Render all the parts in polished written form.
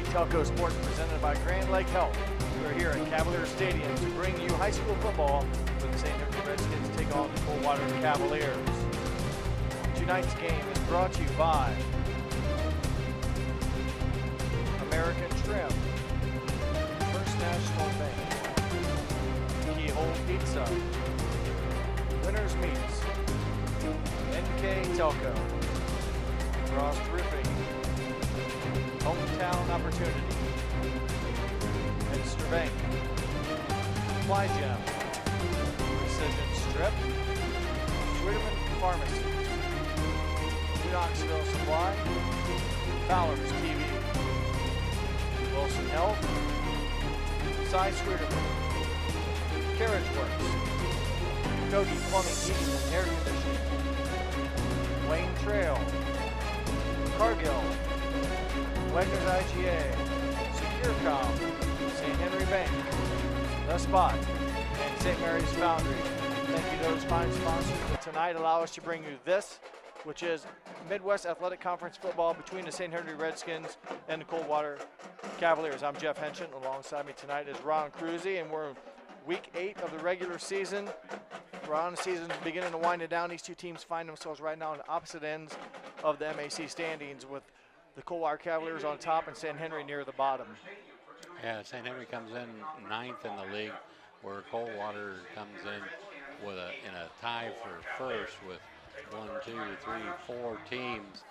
NKTelco Sports presented by Grand Lake Health. We're here at Cavalier Stadium to bring you high school football where the St. Henry Redskins take on the Coldwater Cavaliers. Tonight's game is brought to you by American Trim, First National Bank, Keyhole Pizza, Winners Meats, NKTelco, Frost Roofing, Hometown Opportunity, Minster Bank, Fly Gem, Precision Strip, Schwitterman Pharmacy, Knoxville Supply, Fowler's TV, Wilson Health, Cy Schwitterman, Carriage Works, Cody Plumbing, Heating and Air Conditioning, Wayne Trail, Cargill, Wegner's IGA, SecureCom, St. Henry Bank, The Spot, and St. Mary's Foundry. Thank you to those fine sponsors that tonight allow us to bring you this, which is Midwest Athletic Conference football between the St. Henry Redskins and the Coldwater Cavaliers. I'm Jeff Henschen. Alongside me tonight is Ron Cruzy, and we're in week 8 of the regular season. Ron, the season's beginning to wind it down. These two teams find themselves right now on the opposite ends of the MAC standings, with the Coldwater Cavaliers on top and St. Henry near the bottom. Yeah, St. Henry comes in 9th in the league, where Coldwater comes in with in a tie for first with 1, 2, 3, 4 teams.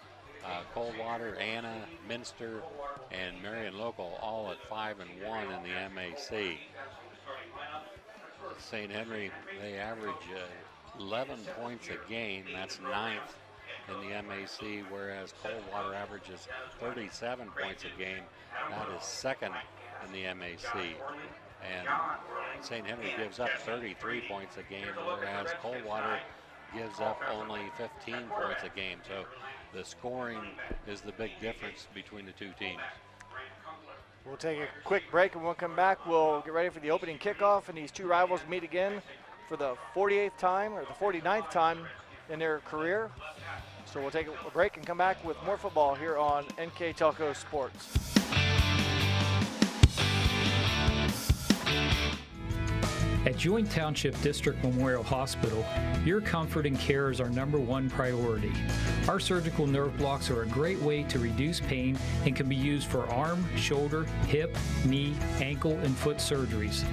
Coldwater, Anna, Minster, and Marion Local all at 5-1 in the MAC. St. Henry, they average 11 points a game. That's 9th in the MAC, whereas Coldwater averages 37 points a game. That is 2nd in the MAC. And St. Henry gives up 33 points a game, whereas Coldwater gives up only 15 points a game. So the scoring is the big difference between the two teams. We'll take a quick break, and we'll come back. We'll get ready for the opening kickoff, and these two rivals meet again for the 48th time or the 49th time in their career. So we'll take a break and come back with more football here on NKTelco Sports. At Joint Township District Memorial Hospital, your comfort and care is our #1 priority. Our surgical nerve blocks are a great way to reduce pain and can be used for arm, shoulder, hip, knee, ankle, and foot surgeries.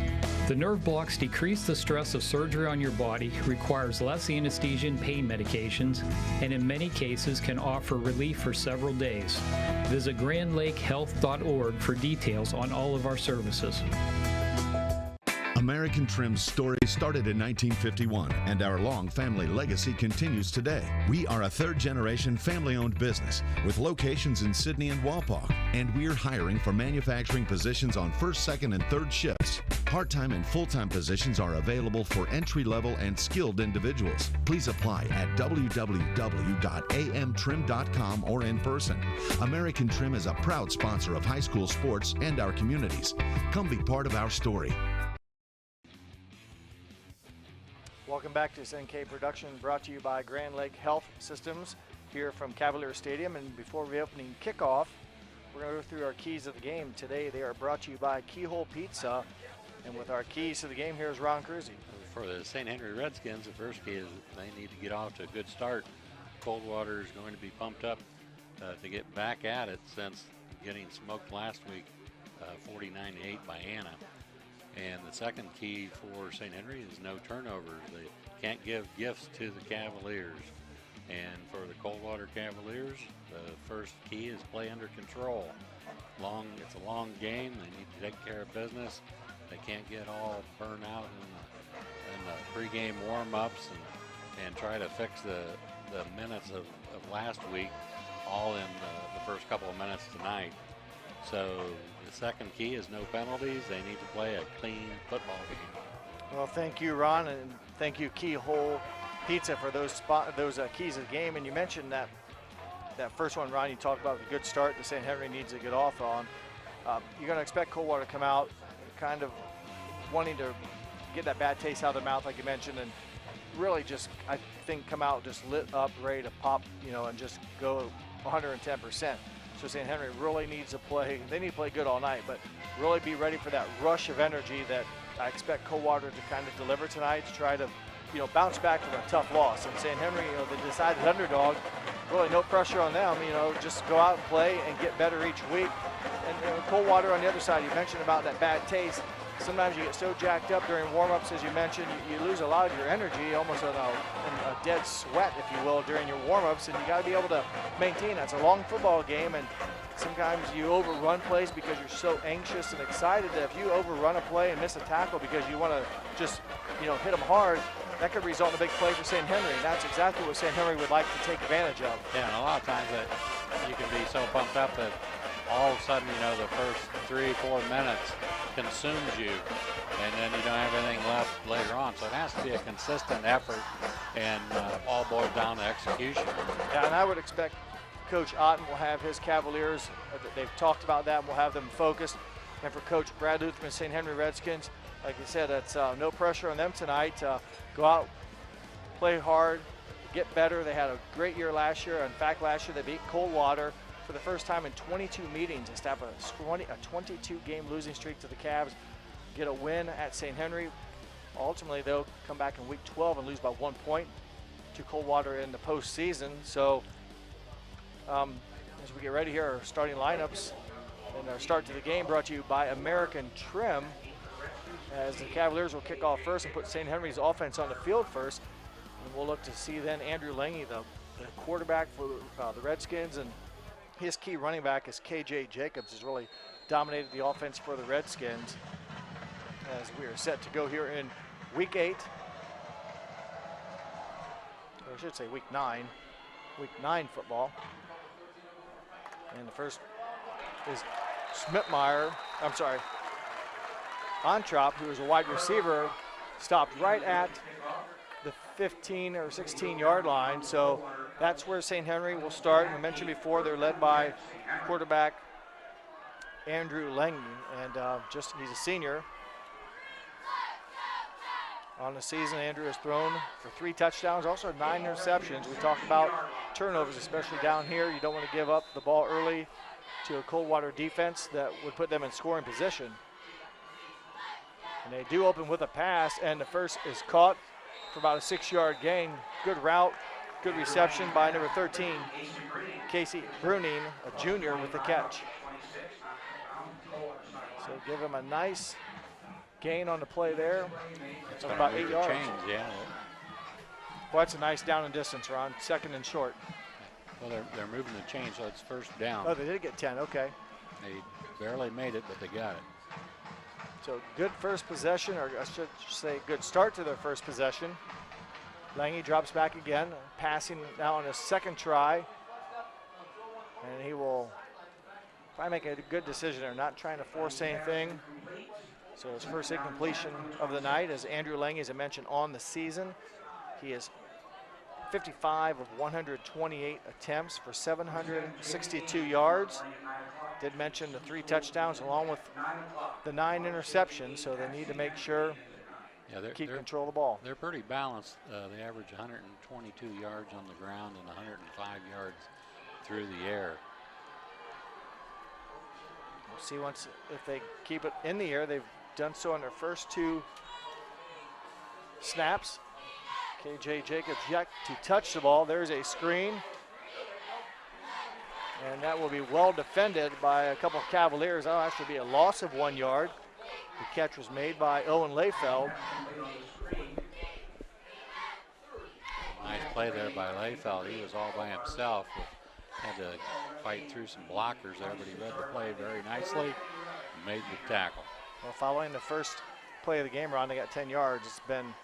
The nerve blocks decrease the stress of surgery on your body, requires less anesthesia and pain medications, and in many cases can offer relief for several days. Visit grandlakehealth.org for details on all of our services. American Trim's story started in 1951, and our long family legacy continues today. We are a third-generation family-owned business with locations in Sydney and Walpaugh, and we're hiring for manufacturing positions on first, second, and third shifts. Part-time and full-time positions are available for entry-level and skilled individuals. Please apply at www.amtrim.com or in person. American Trim is a proud sponsor of high school sports and our communities. Come be part of our story. Welcome back to this NK production, brought to you by Grand Lake Health Systems here from Cavalier Stadium. And before the opening kickoff, we're going to go through our keys of the game. Today they are brought to you by Keyhole Pizza. And with our keys to the game, here's Ron Cruzy. For the St. Henry Redskins, the first key is they need to get off to a good start. Coldwater is going to be pumped up to get back at it since getting smoked last week, 49-8 by Anna. And the second key for St. Henry is no turnovers. They can't give gifts to the Cavaliers. And for the Coldwater Cavaliers, the first key is play under control. It's a long game. They need to take care of business. They can't get all burned out in the pregame warm-ups and try to fix the minutes of last week all in the first couple of minutes tonight. So the second key is no penalties. They need to play a clean football game. Well, thank you, Ron, and thank you, Keyhole Pizza, for those keys of the game. And you mentioned that first one, Ron, you talked about the good start that St. Henry needs to get off on. You're going to expect Coldwater to come out kind of wanting to get that bad taste out of their mouth, like you mentioned, and really just, I think, come out just lit up, ready to pop, and just go 110%. So St. Henry really needs to play. They need to play good all night, but really be ready for that rush of energy that I expect Coldwater to kind of deliver tonight to try to, bounce back from a tough loss. And St. Henry, the decided underdog, really no pressure on them. Just go out and play and get better each week. And Coldwater on the other side, you mentioned about that bad taste. Sometimes you get so jacked up during warm-ups, as you mentioned, you lose a lot of your energy, almost in a dead sweat, if you will, during your warm-ups, and you got to be able to maintain that. It's a long football game, and sometimes you overrun plays because you're so anxious and excited that if you overrun a play and miss a tackle because you want to just, hit them hard, that could result in a big play for St. Henry, and that's exactly what St. Henry would like to take advantage of. Yeah, and a lot of times that you can be so pumped up that all of a sudden, the first 3-4 minutes consumes you, and then you don't have anything left later on. So it has to be a consistent effort, and all boils down to execution. Yeah, and I would expect Coach Otten will have his Cavaliers, they've talked about that, and we'll have them focused. And for Coach Brad Luthman, St. Henry Redskins, like I said, it's no pressure on them tonight. Go out, play hard, get better. They had a great year last year. In fact, last year they beat Coldwater for the first time in 22 meetings, establish a 22-game losing streak to the Cavs, get a win at St. Henry. Ultimately, they'll come back in week 12 and lose by 1 point to Coldwater in the postseason. So as we get ready here, our starting lineups and our start to the game brought to you by American Trim, as the Cavaliers will kick off first and put St. Henry's offense on the field first. And we'll look to see then Andrew Lange, the quarterback for the Redskins, and his key running back is KJ Jacobs, has really dominated the offense for the Redskins as we are set to go here in week 8. Or I should say week 9 football. And the first is Ontrop, who is a wide receiver, stopped right at the 15 or 16 yard line. So that's where St. Henry will start. I mentioned before, they're led by quarterback Andrew Lange, and he's a senior. On the season, Andrew has thrown for 3 touchdowns, also 9 interceptions. We talked about turnovers, especially down here. You don't want to give up the ball early to a Coldwater defense that would put them in scoring position. And they do open with a pass, and the first is caught for about a 6-yard gain. Good route. Good reception by number 13, Casey Bruning, a junior, with the catch. So give him a nice gain on the play there. It's about 8 yards. Chains, yeah. Well, that's a nice down and distance, Ron. 2nd and short. Well, they're moving the chain, so it's first down. Oh, they did get 10. Okay. They barely made it, but they got it. So good first possession, or I should say good start to their first possession. Lange drops back again, passing now on his 2nd try. And he will probably make a good decision there, not trying to force anything. So his first incompletion of the night is Andrew Lange, as I mentioned, on the season. He is 55 of 128 attempts for 762 yards. Did mention the 3 touchdowns along with the 9 interceptions, so they need to make sure keep control of the ball. They're pretty balanced. They average 122 yards on the ground and 105 yards through the air. We'll see if they keep it in the air. They've done so on their first 2 snaps. KJ Jacobs yet to touch the ball. There's a screen. And that will be well defended by a couple of Cavaliers. That'll actually be a loss of 1 yard. The catch was made by Owen Layfeld. Nice play there by Layfeld. He was all by himself. Had to fight through some blockers there, but he read the play very nicely and made the tackle. Well, following the first play of the game, Ron, they got 10 yards. It's been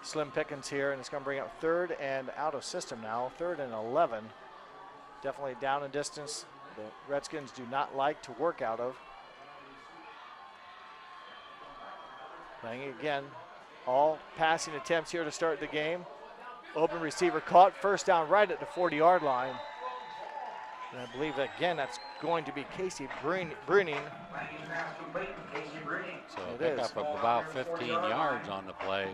slim pickings here, and it's going to bring up 3rd and out of system now, 3rd and 11. Definitely down in distance. The Redskins do not like to work out of. Lange again, all passing attempts here to start the game. Open receiver caught, first down right at the 40-yard line. And I believe, again, that's going to be Casey Bruning. So a pickup of about 15 yards on the play.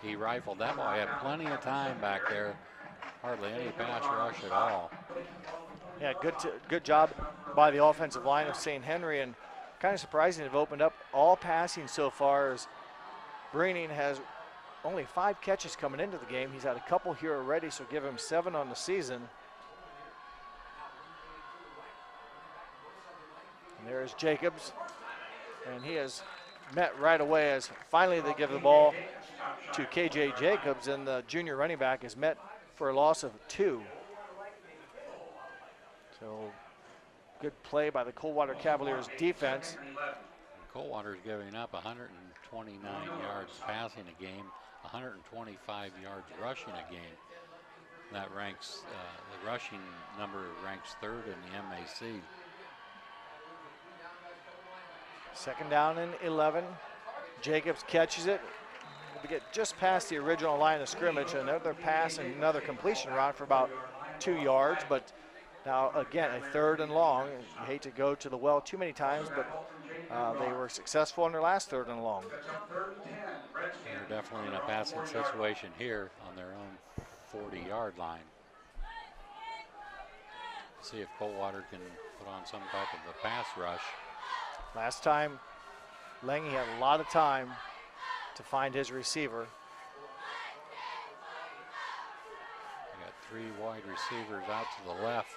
He rifled that ball. He had plenty of time back there. Hardly any pass rush at all. Yeah, good job by the offensive line of St. Henry, and kind of surprising they've opened up all passing so far, as Breening has only 5 catches coming into the game. He's had a couple here already, so give him 7 on the season. And there's Jacobs, and he has met right away as finally they give the ball to KJ Jacobs, and the junior running back is met for a loss of 2. So good play by the Coldwater Cavaliers defense. Coldwater is giving up 129 yards passing a game, 125 yards rushing a game. That ranks, the rushing number ranks 3rd in the MAC. Second down and 11. Jacobs catches it to get just past the original line of scrimmage. Another pass and another completion route for about 2 yards, but now again a 3rd and long. You hate to go to the well too many times, but they were successful in their last 3rd and long. They're definitely in a passing situation here on their own 40-yard line. See if Coldwater can put on some type of a pass rush. Last time, Lange had a lot of time to find his receiver. They got 3 wide receivers out to the left.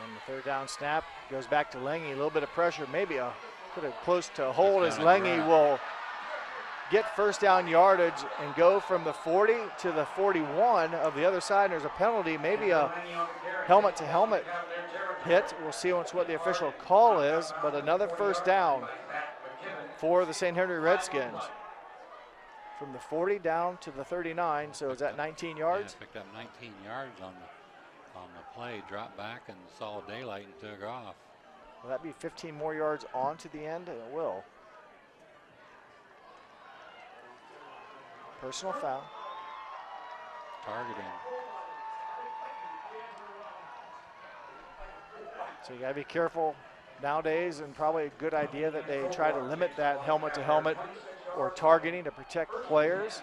And the 3rd down snap goes back to Lange. A little bit of pressure, maybe put it close to a hold, as Lange will get 1st down yardage and go from the 40 to the 41 of the other side. And there's a penalty, maybe a helmet-to-helmet hit. We'll see what the official call is, but another 1st down for the St. Henry Redskins. From the 40 down to the 39, so is that 19 yards? Yeah, picked up 19 yards on the play, dropped back and saw daylight and took off. Will that be 15 more yards on to the end? It will. Personal foul. Targeting. So you gotta be careful nowadays, and probably a good idea that they try to limit that helmet-to-helmet or targeting to protect players.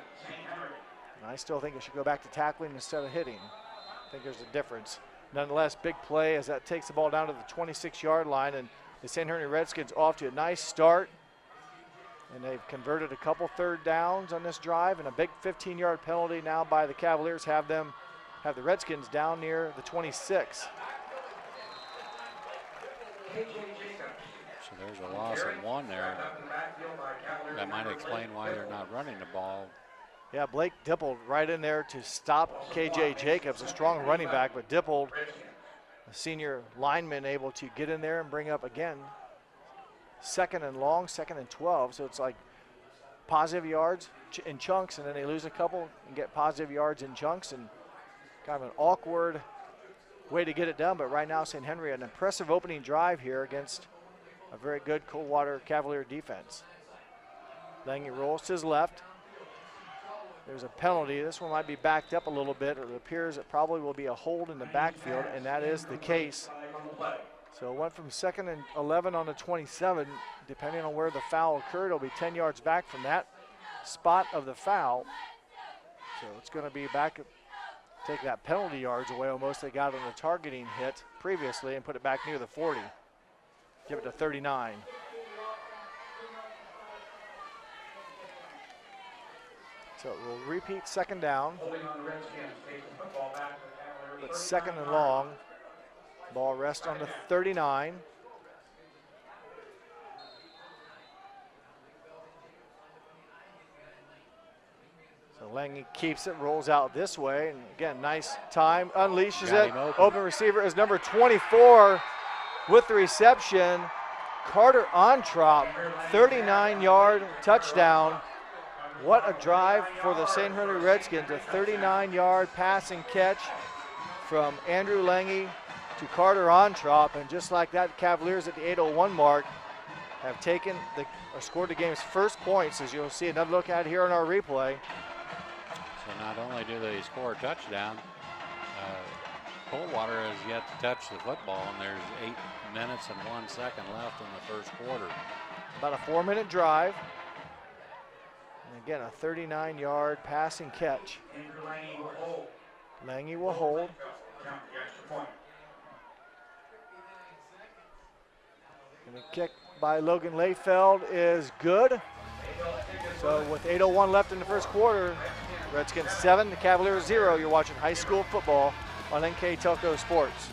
And I still think it should go back to tackling instead of hitting. I think there's a difference. Nonetheless, big play as that takes the ball down to the 26-yard line, and the St. Henry Redskins off to a nice start. And they've converted a couple 3rd downs on this drive, and a big 15-yard penalty now by the Cavaliers have the Redskins down near the 26. So there's a loss of 1 there. That might explain why they're not running the ball. Yeah, Blake Dippold right in there to stop KJ Jacobs, a strong running back, but Dippold, a senior lineman, able to get in there and bring up again 2nd and long, 2nd and 12. So it's like positive yards in chunks, and then they lose a couple and get positive yards in chunks, and kind of an awkward way to get it done. But right now, St. Henry, an impressive opening drive here against a very good Coldwater Cavalier defense. Lange rolls to his left. There's a penalty. This one might be backed up a little bit. It appears it probably will be a hold in the backfield, and that is the case. So it went from 2nd and 11 on the 27. Depending on where the foul occurred, it'll be 10 yards back from that spot of the foul. So it's going to be back, take that penalty yards away almost they got on the targeting hit previously, and put it back near the 40. Give it to 39. So we'll repeat 2nd down. But 2nd and long. Ball rests on the 39. So Lange keeps it, rolls out this way, and again, nice time, unleashes it. Open receiver is number 24 with the reception. Carter Ontrop, 39-yard touchdown. What a drive for the St. Henry Redskins, a 39-yard pass and catch from Andrew Lange to Carter Ontrop, and just like that, Cavaliers at the 8:01 mark have taken scored the game's first points, as you'll see another look at here on our replay. So not only do they score a touchdown, Coldwater has yet to touch the football, and there's 8 minutes and 1 second left in the first quarter. About a 4-minute drive. And again, a 39-yard pass and catch. Lange will hold. And the kick by Logan Layfeld is good. So with 8:01 left in the first quarter, Redskins 7, the Cavaliers 0. You're watching high school football on NKTelco Sports.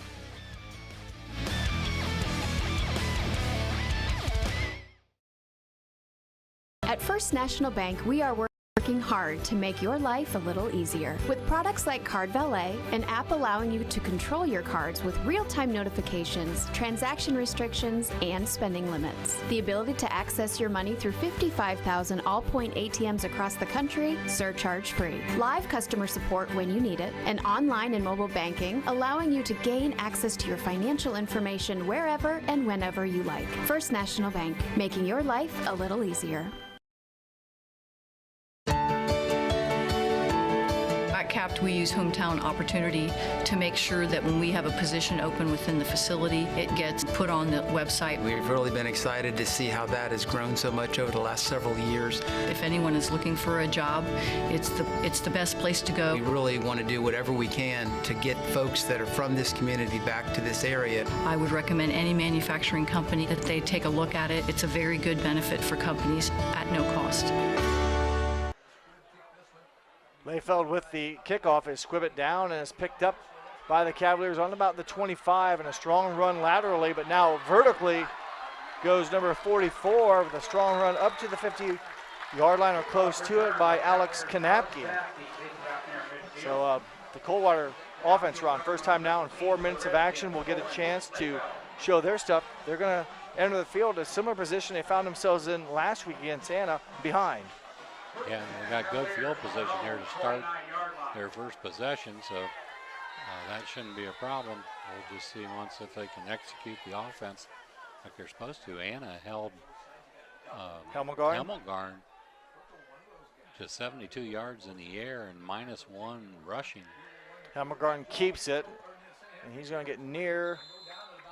At First National Bank, we are working hard to make your life a little easier. With products like Card Valet, an app allowing you to control your cards with real-time notifications, transaction restrictions, and spending limits. The ability to access your money through 55,000 all-point ATMs across the country, surcharge-free. Live customer support when you need it, and online and mobile banking, allowing you to gain access to your financial information wherever and whenever you like. First National Bank, making your life a little easier. At CAPT, we use Hometown Opportunity to make sure that when we have a position open within the facility, it gets put on the website. We've really been excited to see how that has grown so much over the last several years. If anyone is looking for a job, it's the best place to go. We really want to do whatever we can to get folks that are from this community back to this area. I would recommend any manufacturing company that they take a look at it. It's a very good benefit for companies at no cost. Layfeld with the kickoff is squib it down and is picked up by the Cavaliers on about the 25, and a strong run laterally, but now vertically goes number 44 with a strong run up to the 50-yard line or close to it by Alex Kanapke. So the Coldwater offense run, first time now in 4 minutes of action, will get a chance to show their stuff. They're going to enter the field a similar position they found themselves in last week against Anna, behind. Yeah, they got good field position here to start their first possession, so that shouldn't be a problem. We'll just see once if they can execute the offense like they're supposed to. Anna held Hemmelgarn to 72 yards in the air and -1 rushing. Hemmelgarn keeps it, and he's going to get near,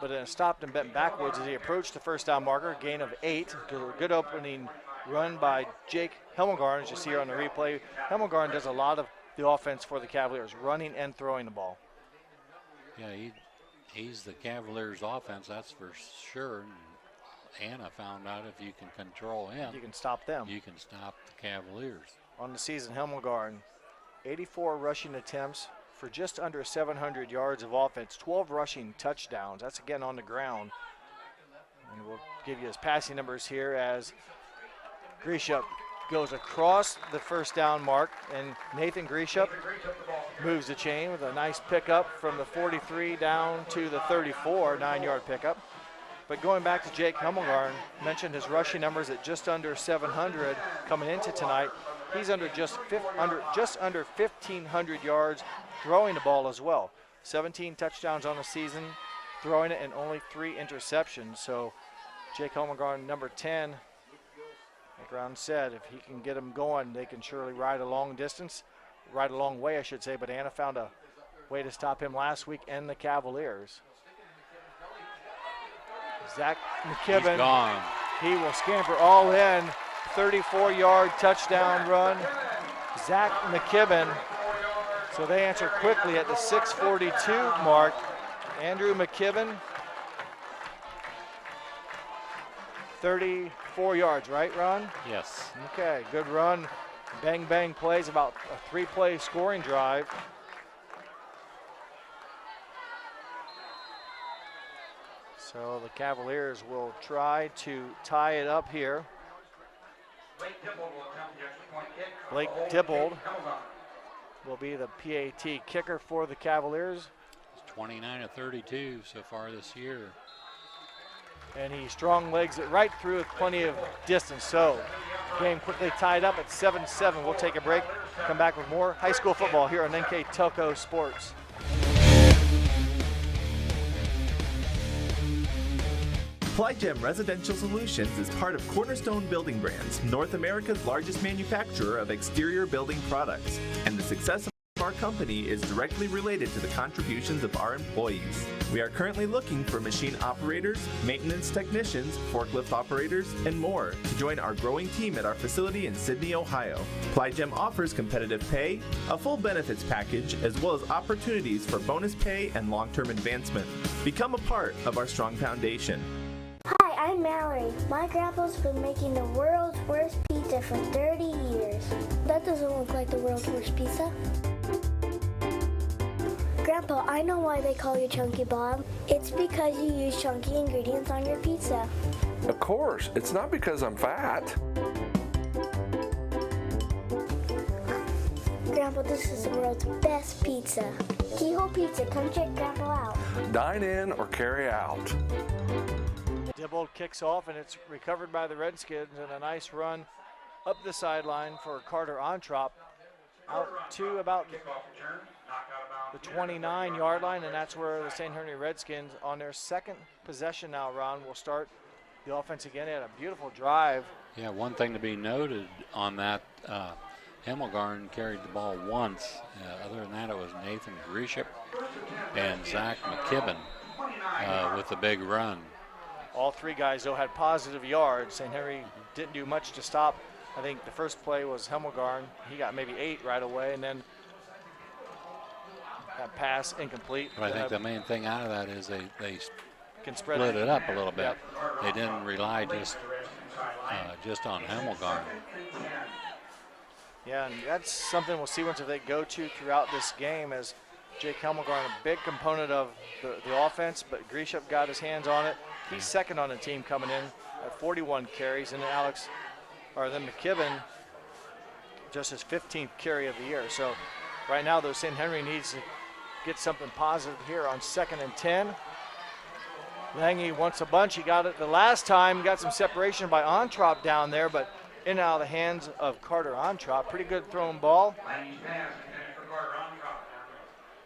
but then stopped and bent backwards as he approached the first down marker, gain of 8. Good opening run by Jake Hemmelgarn, as you see here on the replay. Hemmelgarn does a lot of the offense for the Cavaliers, running and throwing the ball. Yeah, he's the Cavaliers' offense, that's for sure. And Anna found out if you can control him, you can stop them. You can stop the Cavaliers. On the season, Hemmelgarn, 84 rushing attempts for just under 700 yards of offense, 12 rushing touchdowns. That's again on the ground. And we'll give you his passing numbers here as Grisham goes across the first down mark, and Nathan Grisham moves the chain with a nice pickup from the 43 down to the 34, 9-yard pickup. But going back to Jake Hemmelgarn, mentioned his rushing numbers at just under 700 coming into tonight. He's under just under 1,500 yards throwing the ball as well. 17 touchdowns on the season, throwing it, and only 3 interceptions. So Jake Hemmelgarn, number 10, like Ron said, if he can get them going, they can surely ride a long way, I should say. But Anna found a way to stop him last week and the Cavaliers. Zach McKibben, he's gone. He will scamper all in. 34-yard touchdown run. Zach McKibben. So they answer quickly at the 6:42 mark. Andrew McKibben, 34 yards, right, Ron? Yes. Okay, good run. Bang, bang plays, about a 3-play scoring drive. So the Cavaliers will try to tie it up here. Blake Dibbold will be the PAT kicker for the Cavaliers. It's 29 of 32 so far this year. And he strong legs it right through with plenty of distance. So game quickly tied up at 7-7. We'll take a break, come back with more high school football here on NKTelco Sports. PlyGem Residential Solutions is part of Cornerstone Building Brands, North America's largest manufacturer of exterior building products, and the success of our company is directly related to the contributions of our employees. We are currently looking for machine operators, maintenance technicians, forklift operators, and more to join our growing team at our facility in Sydney, Ohio. Plygem offers competitive pay, a full benefits package, as well as opportunities for bonus pay and long-term advancement. Become a part of our strong foundation. Hi, I'm Mallory. My grandpa's been making the world's worst pizza for 30 years. That doesn't look like the world's worst pizza. Grandpa, I know why they call you Chunky Bob. It's because you use chunky ingredients on your pizza. Of course, it's not because I'm fat. Grandpa, this is the world's best pizza. Keyhole Pizza, come check Grandpa out. Dine in or carry out. Dibold kicks off, and it's recovered by the Redskins, and a nice run up the sideline for Carter Ontrop out to about the 29-yard line, and that's where the St. Henry Redskins, on their second possession now, Ron, will start the offense again. They had a beautiful drive. Yeah, one thing to be noted on that, Hemmelgarn carried the ball once. Other than that, it was Nathan Griship and Zach McKibben with the big run. All three guys, though, had positive yards. St. Henry didn't do much to stop. I think the first play was Hemmelgarn. He got maybe 8 right away, and then that pass incomplete. But I think the main thing out of that is they can spread it up a little bit. They didn't rely just on Hemmelgarn. Yeah, and that's something we'll see once if they go to throughout this game, as Jake Hemmelgarn, a big component of the offense, but Grisham got his hands on it. He's second on the team coming in at 41 carries, and then McKibben, just his 15th carry of the year. So right now, though, St. Henry needs to get something positive here on 2nd and 10. Lange wants a bunch. He got it the last time, got some separation by Ontrop down there, but in and out of the hands of Carter Ontrop. Pretty good thrown ball.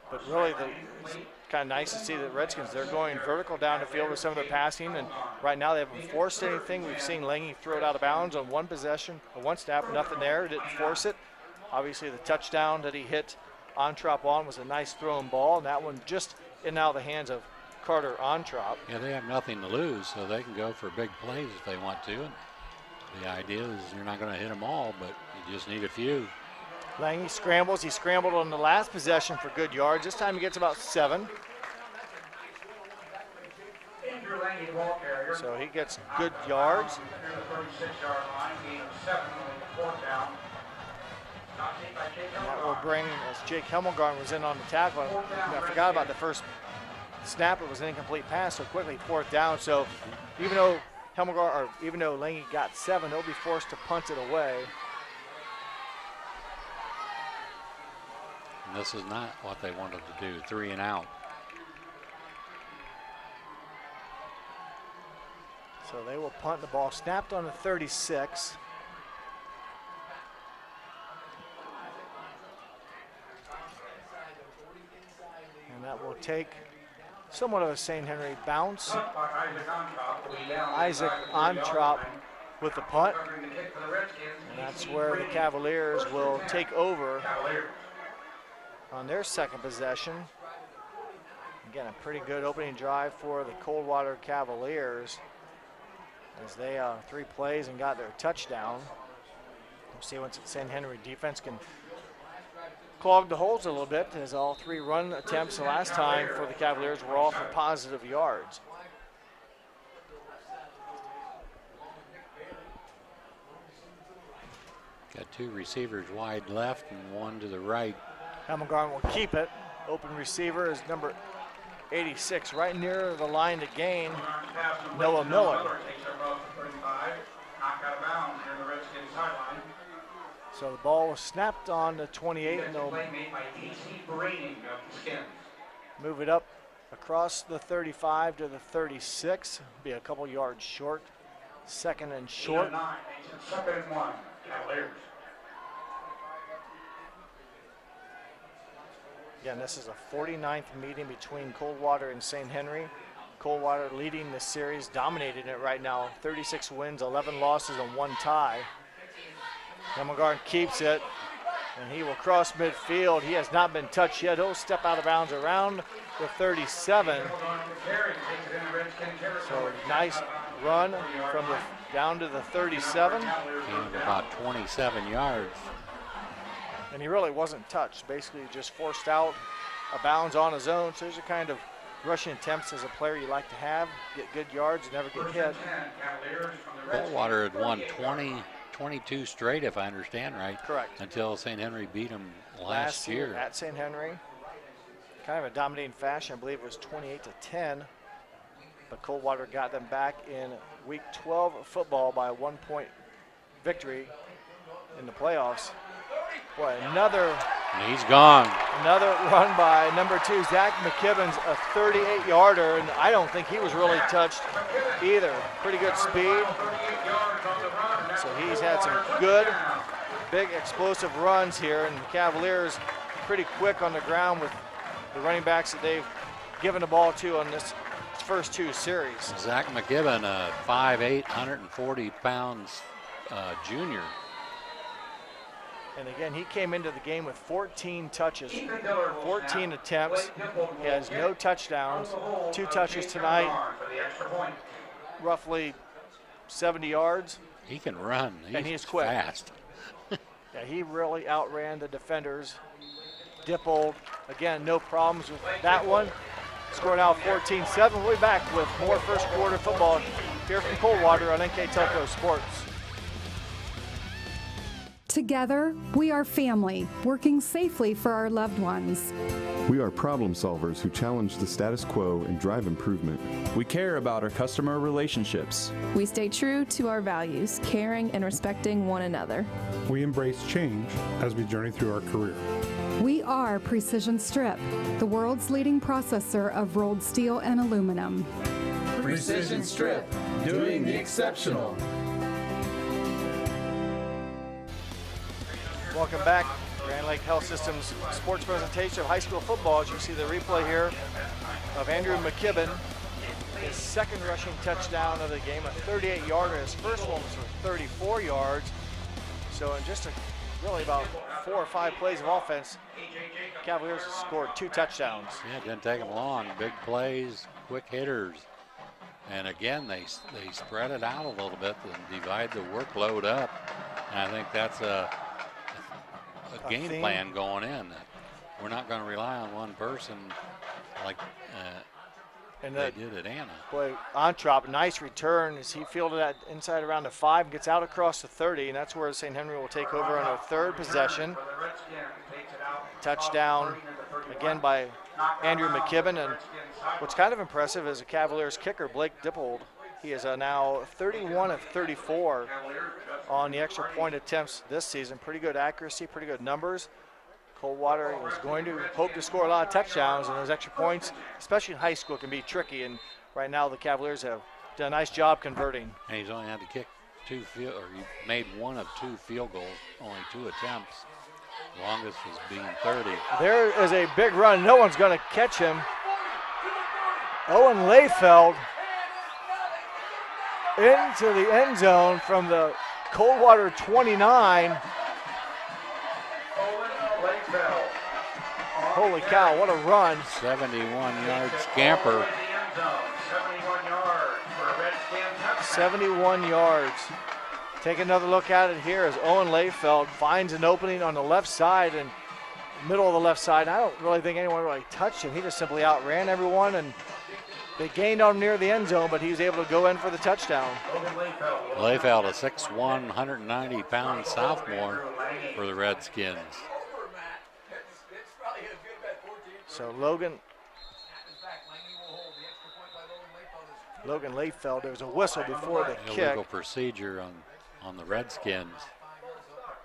But really, it's kind of nice to see the Redskins, they're going vertical down the field with some of their passing, and right now they haven't forced anything. We've seen Lange throw it out of bounds on one possession, or one snap, nothing there, didn't force it. Obviously, the touchdown that he hit Ontrop on was a nice thrown ball, and that one just in and out of the hands of Carter Ontrop. Yeah, they have nothing to lose, so they can go for big plays if they want to. And the idea is you're not going to hit them all, but you just need a few. Lange scrambles. He scrambled on the last possession for good yards. This time he gets about 7. So he gets good yards. And that will bring, as Jake Hemmelgarn was in on the tackle, I forgot about the first snap. It was an incomplete pass, so quickly 4th down. So even though Lange got 7, they'll be forced to punt it away. And this is not what they wanted to do, 3 and out. So they will punt the ball, snapped on the 36. And that will take somewhat of a St. Henry bounce. Isaac Ontrop with the punt. And that's where the Cavaliers will take over on their second possession. Again, a pretty good opening drive for the Coldwater Cavaliers, as they 3 plays and got their touchdown. We'll see once the St. Henry defense can clog the holes a little bit, as all 3 run attempts the last time for the Cavaliers were all for positive yards. Got 2 receivers wide left and 1 to the right. Hemmelgarn will keep it. Open receiver is number 86, right near the line to gain, Noah Miller. So the ball was snapped on the 28, and they'll move it up across the 35 to the 36. Be a couple yards short. 2nd and short. 2nd and 1, Cavaliers. Again, this is a 49th meeting between Coldwater and St. Henry. Coldwater leading the series, dominating it right now. 36 wins, 11 losses, and 1 tie. Hemmelgarn keeps it. And he will cross midfield. He has not been touched yet. He'll step out of bounds around the 37. So nice run from the down to the 37. And about 27 yards. And he really wasn't touched. Basically just forced out of bounds on his own. So those are kind of rushing attempts as a player you like to have. Get good yards, never get hit. Coldwater had won 22 straight, if I understand right. Correct. Until St. Henry beat them last year. At St. Henry. Kind of a dominating fashion. I believe it was 28-10. But Coldwater got them back in week 12 of football by a 1-point victory in the playoffs. Boy, another. And he's gone. Another run by number 2, Zach McKibben's a 38-yarder, and I don't think he was really touched either. Pretty good speed. So he's had some good, big, explosive runs here, and the Cavaliers pretty quick on the ground with the running backs that they've given the ball to on this first 2 series. Zach McKibben, a 5'8", 140 pounds junior. And again, he came into the game with 14 touches, 14 attempts. He has no touchdowns, 2 touches tonight, roughly 70 yards. He can run. He's quick. Fast. Yeah, he really outran the defenders. Dippled, again, no problems with that one. Score now 14-7. We'll be back with more first quarter football here from Coldwater on NKTelco Sports. Together, we are family, working safely for our loved ones. We are problem solvers who challenge the status quo and drive improvement. We care about our customer relationships. We stay true to our values, caring and respecting one another. We embrace change as we journey through our career. We are Precision Strip, the world's leading processor of rolled steel and aluminum. Precision Strip, doing the exceptional. Welcome back. Grand Lake Health Systems sports presentation of high school football. As you see the replay here of Andrew McKibben, his second rushing touchdown of the game, a 38-yarder. His first one was for 34 yards. So in just really about 4 or 5 plays of offense, Cavaliers have scored 2 touchdowns. Yeah, it didn't take them long. Big plays, quick hitters. And again, they spread it out a little bit and divide the workload up. And I think that's a game theme. Plan going in. We're not going to rely on one person like and they did at Anna. Boy, Ontrop, nice return as he fielded that inside around the 5 and gets out across the 30, and that's where St. Henry will take over on their 3rd possession. Touchdown again by Andrew McKibben, and what's kind of impressive is a Cavaliers kicker, Blake Dippold. He is now 31 of 34 on the extra point attempts this season. Pretty good accuracy, pretty good numbers. Coldwater is going to hope to score a lot of touchdowns, and those extra points, especially in high school, can be tricky. And right now the Cavaliers have done a nice job converting. And he's only had to kick 2 field, or he made 1 of 2 field goals, only 2 attempts. Longest is being 30. There is a big run. No one's going to catch him. Owen Layfeld into the end zone from the Coldwater 29. Holy cow, what a run. 71-yard scamper. 71 yards. Take another look at it here as Owen Layfeld finds an opening on the left side and middle of the left side. I don't really think anyone really touched him. He just simply outran everyone, and they gained on him near the end zone, but he was able to go in for the touchdown. Layfeld, a 6'1", 190-pound sophomore for the Redskins. So Logan Layfeld, there was a whistle before the kick. Illegal procedure on the Redskins.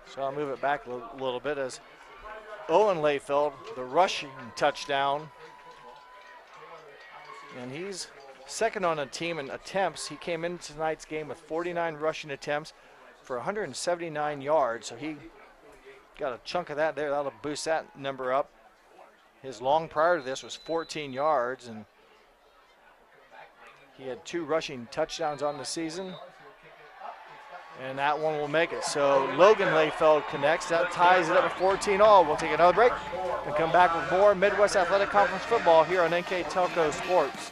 So I'll move it back a little bit as Owen Layfeld, the rushing touchdown. And he's second on the team in attempts. He came into tonight's game with 49 rushing attempts for 179 yards. So he got a chunk of that there. That'll boost that number up. His long prior to this was 14 yards, and he had 2 rushing touchdowns on the season. And that one will make it. So Logan Layfeld connects. That ties it up at 14-all. We'll take another break and come back with more Midwest Athletic Conference football here on NKTelco Sports.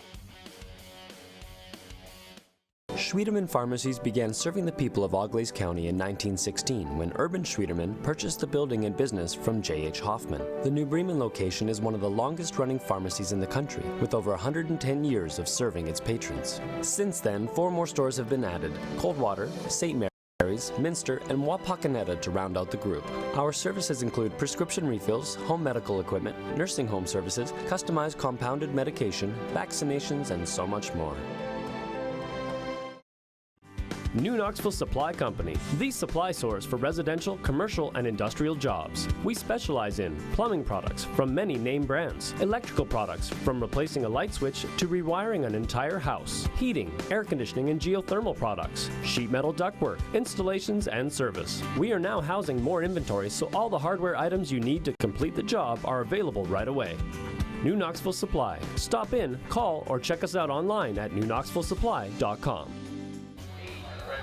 Schwiedemann Pharmacies began serving the people of Auglaize County in 1916 when Urban Schwiedemann purchased the building and business from J.H. Hoffman. The New Bremen location is one of the longest-running pharmacies in the country, with over 110 years of serving its patrons. Since then, 4 more stores have been added: Coldwater, St. Mary's, Minster, and Wapakoneta to round out the group. Our services include prescription refills, home medical equipment, nursing home services, customized compounded medication, vaccinations, and so much more. New Knoxville Supply Company, the supply source for residential, commercial, and industrial jobs. We specialize in plumbing products from many name brands, electrical products from replacing a light switch to rewiring an entire house, heating, air conditioning, and geothermal products, sheet metal ductwork, installations, and service. We are now housing more inventory, so all the hardware items you need to complete the job are available right away. New Knoxville Supply. Stop in, call, or check us out online at newknoxvillesupply.com.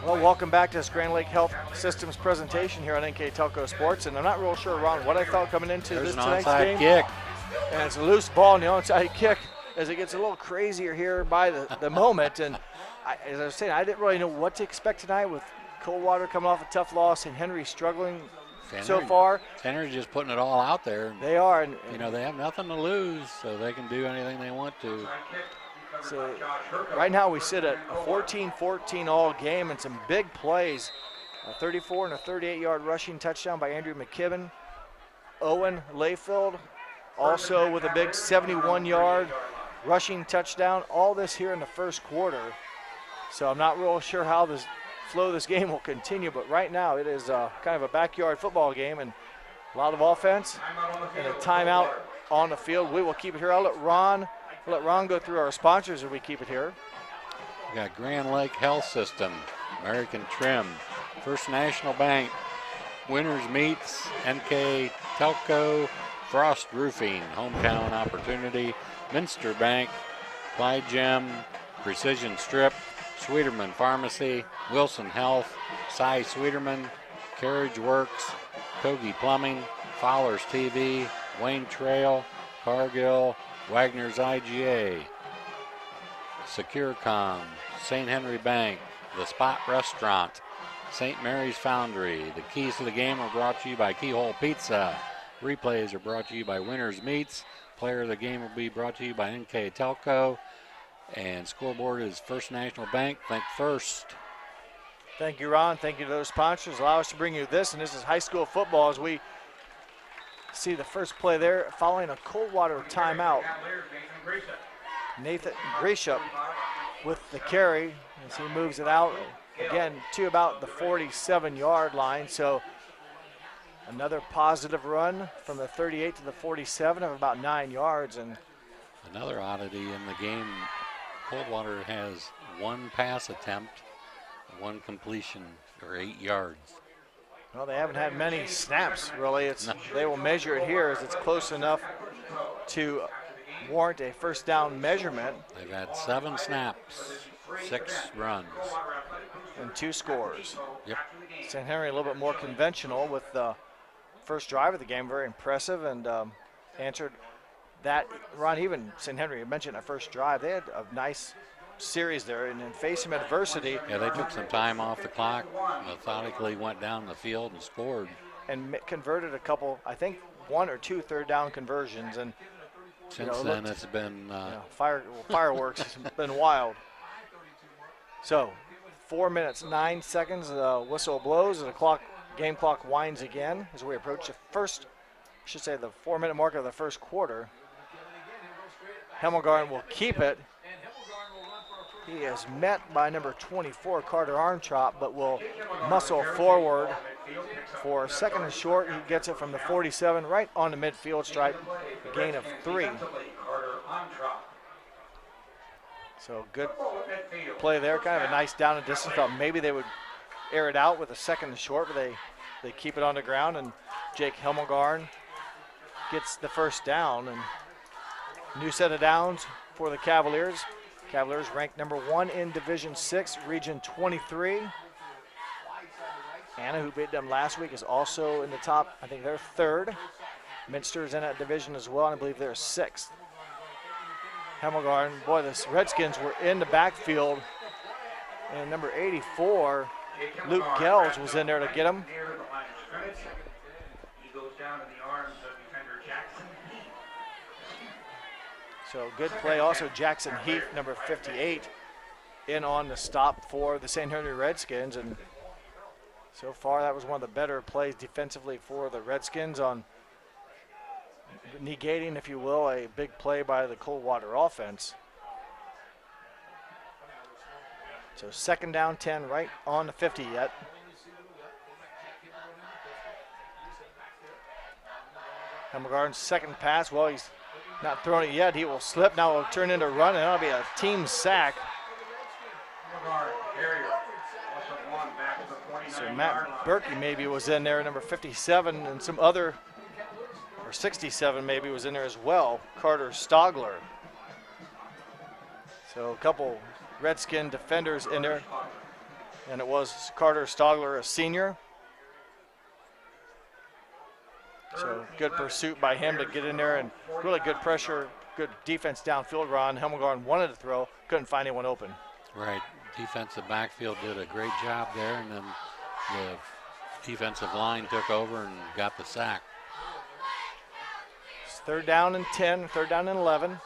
Well, welcome back to this Grand Lake Health Systems presentation here on NKTelco Sports. And I'm not real sure, Ron, what I thought coming into There's this an tonight's onside game. kick. And it's a loose ball in the onside kick as it gets a little crazier here by the moment. And as I was saying, I didn't really know what to expect tonight with Coldwater coming off a tough loss and Henry struggling so far. Henry's just putting it all out there. They are. And you know, they have nothing to lose, so they can do anything they want to. So right now we sit at a 14-14 all game and some big plays. A 34 and a 38-yard rushing touchdown by Andrew McKibben. Owen Layfield also with a big 71-yard rushing touchdown. All this here in the first quarter. So I'm not real sure how this flow of this game will continue, but right now it is kind of a backyard football game and a lot of offense and a timeout on the field. We will keep it here. I'll let Ron go through our sponsors as we keep it here. We got Grand Lake Health System, American Trim, First National Bank, Winners Meats, NKTelco, Frost Roofing, Hometown Opportunity, Minster Bank, Clyde Gem, Precision Strip, Schwiedemann Pharmacy, Wilson Health, Cy Schwiedemann, Carriage Works, Kogi Plumbing, Fowler's TV, Wayne Trail, Cargill, Wagner's IGA, Securicom, St. Henry Bank, The Spot Restaurant, St. Mary's Foundry. The keys to the game are brought to you by Keyhole Pizza. Replays are brought to you by Winners Meats. Player of the game will be brought to you by NKTelco. And scoreboard is First National Bank. Think first. Thank you, Ron. Thank you to those sponsors. Allow us to bring you this, and this is high school football as we see the first play there following a Coldwater timeout. Nathan Grisham with the carry as he moves it out again to about the 47-yard line. So another positive run from the 38 to the 47 of about 9 yards. And another oddity in the game, Coldwater has one pass attempt, one completion, or 8 yards. Well, they haven't had many snaps, really. They will measure it here as it's close enough to warrant a first down measurement. They've had 7 snaps, 6 runs. And 2 scores. Yep. St. Henry a little bit more conventional with the first drive of the game, very impressive, and answered that. Ron, even St. Henry, you mentioned that first drive, they had a nice series there, and then face some adversity. Yeah, they took some time off the clock, methodically went down the field and scored. And converted a couple, I think 1 or 2 third down conversions. And since then it's been fireworks. It's been wild. So 4 minutes, 9 seconds, the whistle blows and the game clock winds again as we approach the the 4-minute mark of the first quarter. Hemmelgarn will keep it. He is met by number 24, Carter Armstrong, but will muscle forward for second and short. He gets it from the 47 right on the midfield stripe, a gain of 3. So good play there, kind of a nice down and distance. Thought maybe they would air it out with a second and short, but they keep it on the ground, and Jake Hemmelgarn gets the first down. And new set of downs for the Cavaliers. Cavaliers ranked number 1 in Division 6, Region 23. Anna, who beat them last week, is also in the top. I think they're third. Minster's in that division as well, and I believe they're sixth. Hemmelgarden, boy, the Redskins were in the backfield, and number 84, Luke Gels, was in there to get him. He goes down to the arms of defender Jackson. So good play. Also Jackson Heath, number 58, in on the stop for the St. Henry Redskins. And so far that was one of the better plays defensively for the Redskins, on negating, if you will, a big play by the Coldwater offense. So second down 10, right on the 50 yet. Hemmelgarden's second pass, well, he's not thrown it yet. He will slip. Now it will turn into a run, and that'll be a team sack. So Matt Berkey maybe was in there, number 57, and some other, or 67 maybe was in there as well, Carter Stogler. So a couple Redskin defenders in there, and it was Carter Stogler, a senior. So good pursuit by him to get in there, and really good pressure, good defense downfield. Ron Hemmelgarden wanted to throw, couldn't find anyone open. Right, defensive backfield did a great job there, and then the defensive line took over and got the sack. It's third down and 10, third down and 11.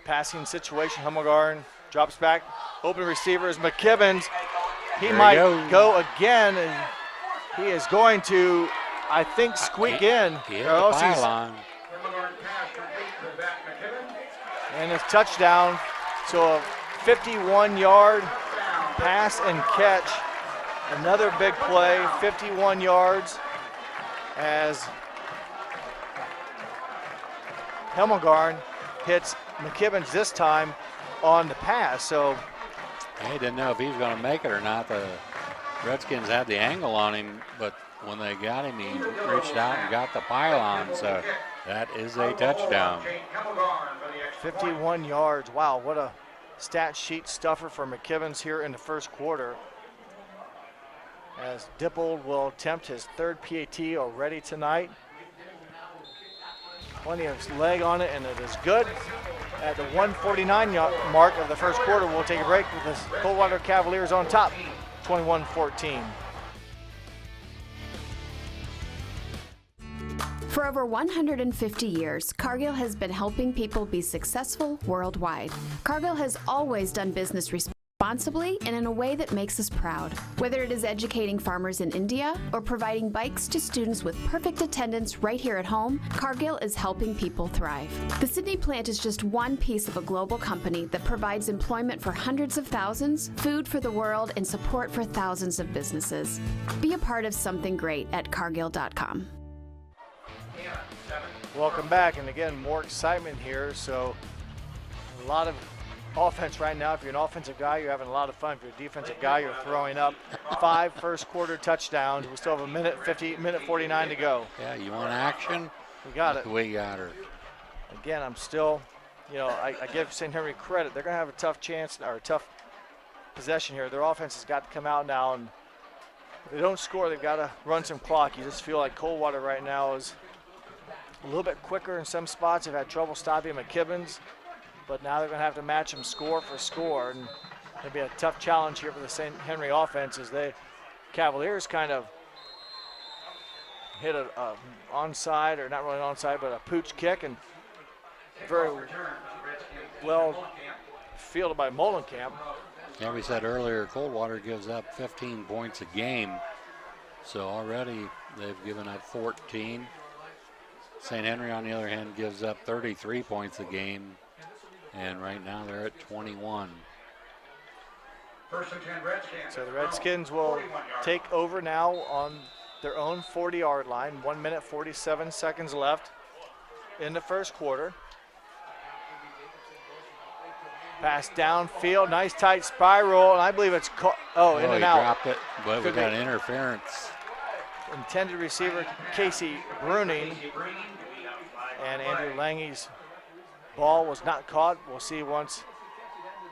Passing situation, Hemmelgarden drops back, open receiver is McKibbins. He There might he go again, and he is going to, I think, squeak in. He hit or the else he's- pylon. and a touchdown. So a 51-yard pass and catch. Another big play, 51 yards, as Hemmelgarden hits McKibbins this time on the pass. So He didn't know if he was going to make it or not. The Redskins had the angle on him, but when they got him, he reached out and got the pylon. So that is a touchdown. 51 yards. Wow, what a stat sheet stuffer for McKibbins here in the first quarter. As Dippold will attempt his third PAT already tonight. Plenty of leg on it, and it is good. At the 1:49 mark of the first quarter, we'll take a break with the Coldwater Cavaliers on top, 21-14. For over 150 years, Cargill has been helping people be successful worldwide. Cargill has always done business responsibly and in a way that makes us proud. Whether it is educating farmers in India or providing bikes to students with perfect attendance right here at home, Cargill is helping people thrive. The Sydney plant is just one piece of a global company that provides employment for hundreds of thousands, food for the world, and support for thousands of businesses. Be a part of something great at cargill.com. Welcome back, and again, more excitement here. So a lot of offense right now. If you're an offensive guy, you're having a lot of fun. If you're a defensive guy, you're throwing up 5 first quarter touchdowns. We still have a minute 49 to go. Yeah, you want action? We got it. We got her. Again, I'm still, I give St. Henry credit. They're going to have a tough chance, or a tough possession here. Their offense has got to come out now, and if they don't score, they've got to run some clock. You just feel like Coldwater right now is a little bit quicker in some spots. They've had trouble stopping McKibbins, but now they're going to have to match them score for score, and it'll be a tough challenge here for the St. Henry offense as the Cavaliers kind of hit a onside, or not really an onside, but a pooch kick, and very well fielded by Molenkamp. Yeah, we said earlier, Coldwater gives up 15 points a game, so already they've given up 14. St. Henry, on the other hand, gives up 33 points a game, and right now they're at 21. So the Redskins will take over now on their own 40-yard line. 1 minute, 47 seconds left in the first quarter. Pass downfield, nice tight spiral, and I believe it's in and out. He dropped it, but we got interference. Intended receiver Casey Bruning, and Andrew Lange's ball was not caught. We'll see once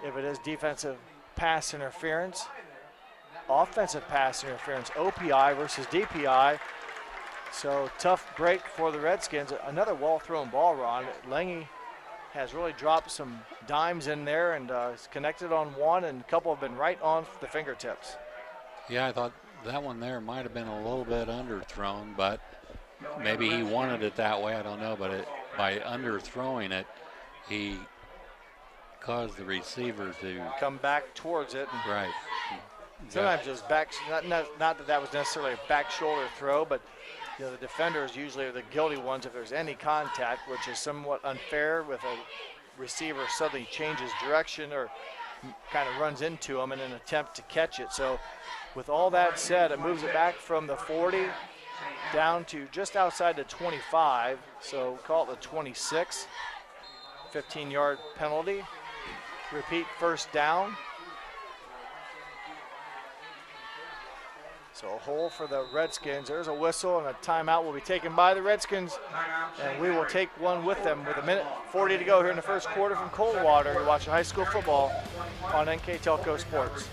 if it is defensive pass interference. offensive pass interference, OPI versus DPI. So tough break for the Redskins. Another well-thrown ball, Ron. Lange has really dropped some dimes in there and is connected on one, and a couple have been right on the fingertips. Yeah, I thought that one there might have been a little bit underthrown, but maybe he wanted it that way. I don't know, but by underthrowing it, he caused the receiver to come back towards it. Right. Sometimes those back, not that was necessarily a back shoulder throw, but you know, the defenders usually are the guilty ones if there's any contact, which is somewhat unfair with a receiver suddenly changes direction or kind of runs into them in an attempt to catch it. So with all that said, it moves it back from the 40 down to just outside the 25, so call it the 26. 15-yard penalty. Repeat first down. So a hole for the Redskins. There's a whistle, and a timeout will be taken by the Redskins, and we will take one with them with 1:40 to go here in the first quarter from Coldwater. You're watching high school football on NKTelco Sports.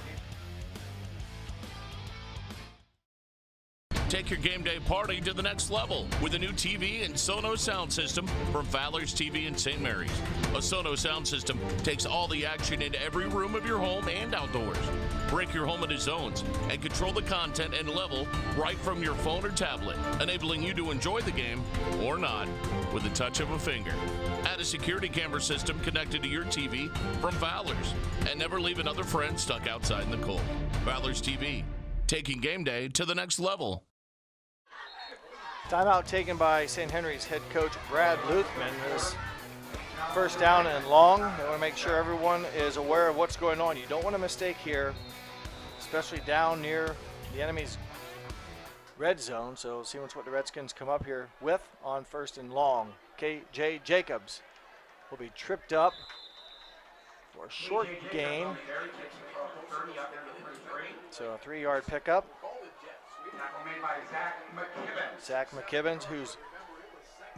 Take your game day party to the next level with a new TV and Sonos sound system from Fowler's TV in St. Mary's. A Sonos sound system takes all the action into every room of your home and outdoors. Break your home into zones and control the content and level right from your phone or tablet, enabling you to enjoy the game or not with the touch of a finger. Add a security camera system connected to your TV from Fowler's, and never leave another friend stuck outside in the cold. Fowler's TV, taking game day to the next level. Timeout taken by St. Henry's head coach Brad Luthman. This first down and long. They want to make sure everyone is aware of what's going on. You don't want a mistake here, especially down near the enemy's red zone. So see what the Redskins come up here with on first and long. KJ Jacobs will be tripped up for a short gain. So a 3-yard pickup. Zach McKibbins, who's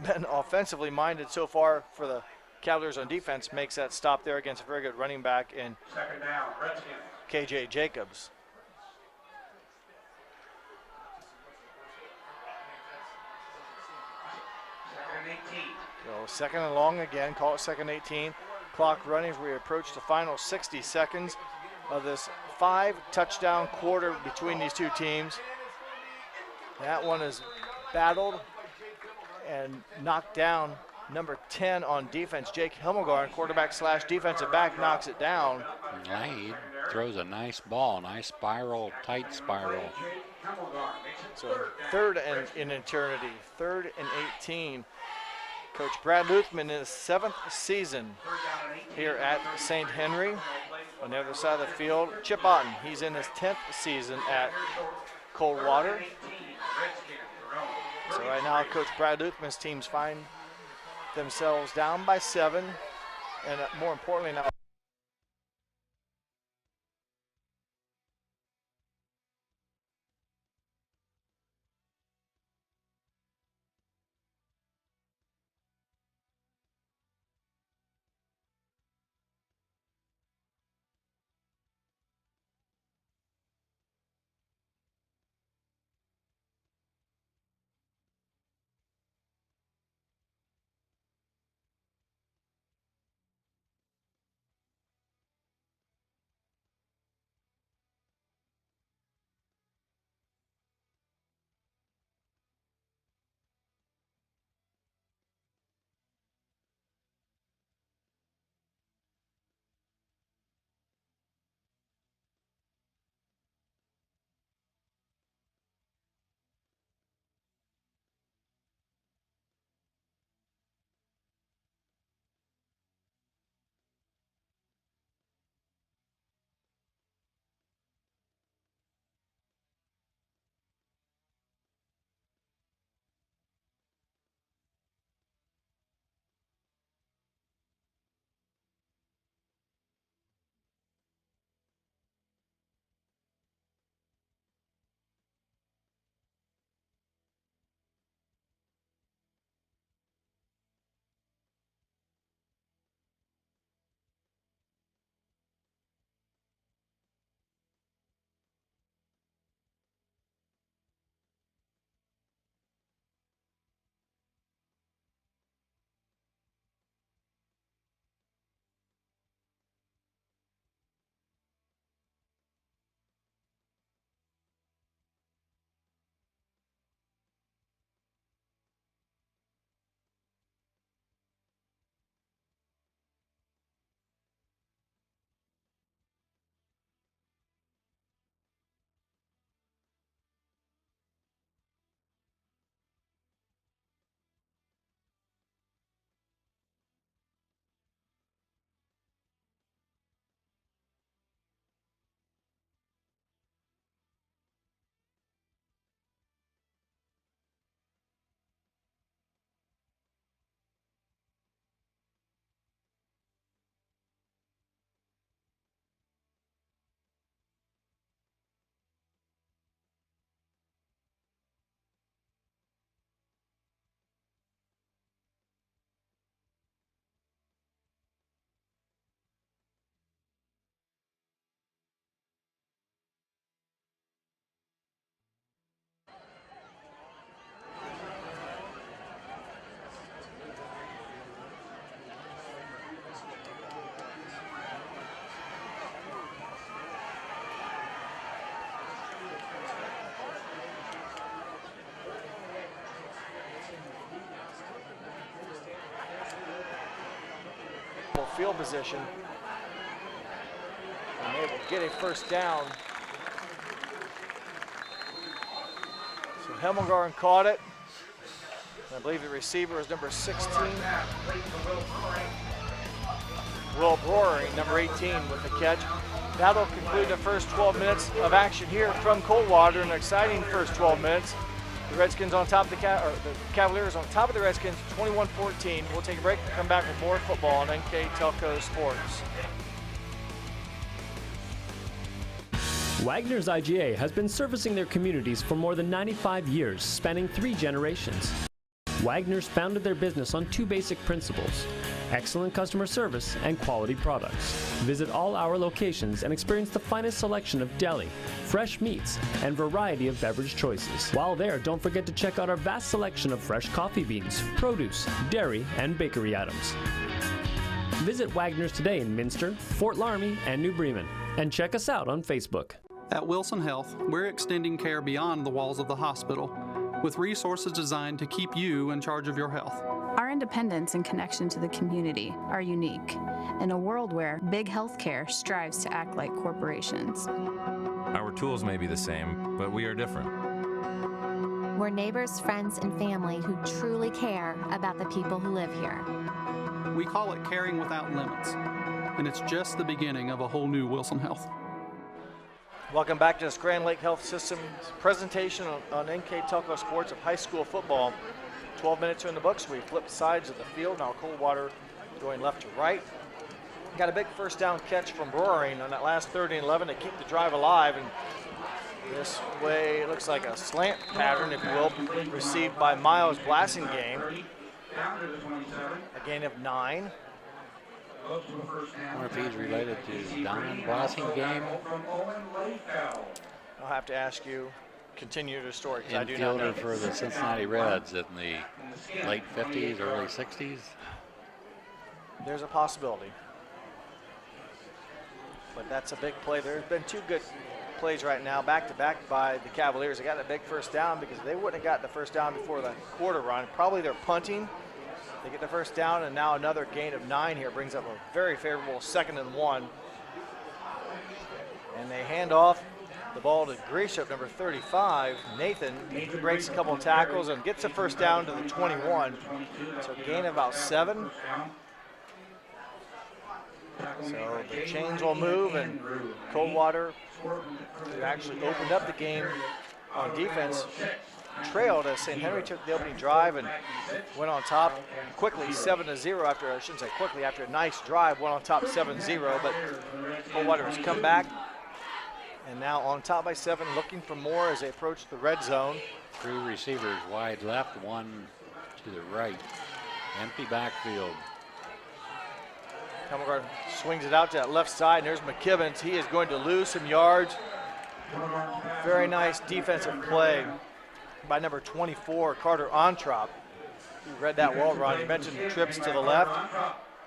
been offensively minded so far for the Cavaliers on defense, makes that stop there against a very good running back in KJ Jacobs. So second and long again, call it second 18. Clock running as we approach the final 60 seconds of this 5-touchdown quarter between these two teams. That one is battled and knocked down. Number 10 on defense, Jake Himmelgarn, quarterback / defensive back, knocks it down. He throws a nice ball, nice spiral, tight spiral. So third and in eternity, 3rd and 18. Coach Brad Luthman in his 7th season here at St. Henry. On the other side of the field, Chip Otten, he's in his 10th season at Coldwater. So right now, Coach Brad Luthman's teams find themselves down by 7, and more importantly now, field position. And they will get a first down. So Hemmelgarn caught it. And I believe the receiver is number 16. Will Broering, number 18, with the catch. That'll conclude the first 12 minutes of action here from Coldwater. An exciting first 12 minutes. The Redskins on top of the Cavaliers on top of the Redskins, 21-14. We'll take a break and come back with more football on NKTelco Sports. Wagner's IGA has been servicing their communities for more than 95 years, spanning 3 generations. Wagner's founded their business on 2 basic principles: excellent customer service and quality products. Visit all our locations and experience the finest selection of deli, fresh meats, and variety of beverage choices. While there, don't forget to check out our vast selection of fresh coffee beans, produce, dairy, and bakery items. Visit Wagner's today in Minster, Fort Laramie, and New Bremen, and check us out on Facebook. At Wilson Health, we're extending care beyond the walls of the hospital, with resources designed to keep you in charge of your health. Our independence and connection to the community are unique in a world where big healthcare strives to act like corporations. Our tools may be the same, but we are different. We're neighbors, friends, and family who truly care about the people who live here. We call it caring without limits, and it's just the beginning of a whole new Wilson Health. Welcome back to this Grand Lake Health System's presentation on NKTelco Sports of high school football. 12 minutes are in the books. We flipped sides of the field. Now Coldwater going left to right. Got a big first down catch from Broering on that last 30 and 11 to keep the drive alive. And this way, it looks like a slant pattern, if you will, received by Miles Blassingame. A gain of 9. I wonder if he's related to Don Blassingame. I'll have to ask you. Continue the story, because I do not know. Infielder for the Cincinnati Reds in the late 50s, early 60s. There's a possibility. But that's a big play. There's been 2 good plays right now, back-to-back by the Cavaliers. They got a big first down because they wouldn't have got the first down before the quarter run. Probably they're punting. They get the first down, and now another gain of 9 here brings up a very favorable 2nd and 1. And they hand off the ball to Grisham, number 35. Nathan breaks a couple of tackles and gets the first down to the 21. So gain of about 7. So the chains will move, and Coldwater, who actually opened up the game on defense, trailed as St. Henry took the opening drive and went on top quickly 7-0 after, I shouldn't say quickly, after a nice drive, went on top 7-0, but Coldwater has come back and now on top by 7, looking for more as they approach the red zone. 3 receivers wide left, 1 to the right. Empty backfield. Hemmelgarn swings it out to that left side, and there's McKibbins. He is going to lose some yards. Very nice defensive play by number 24, Carter Ontrop. You read that well, Ron. You mentioned the trips to the left.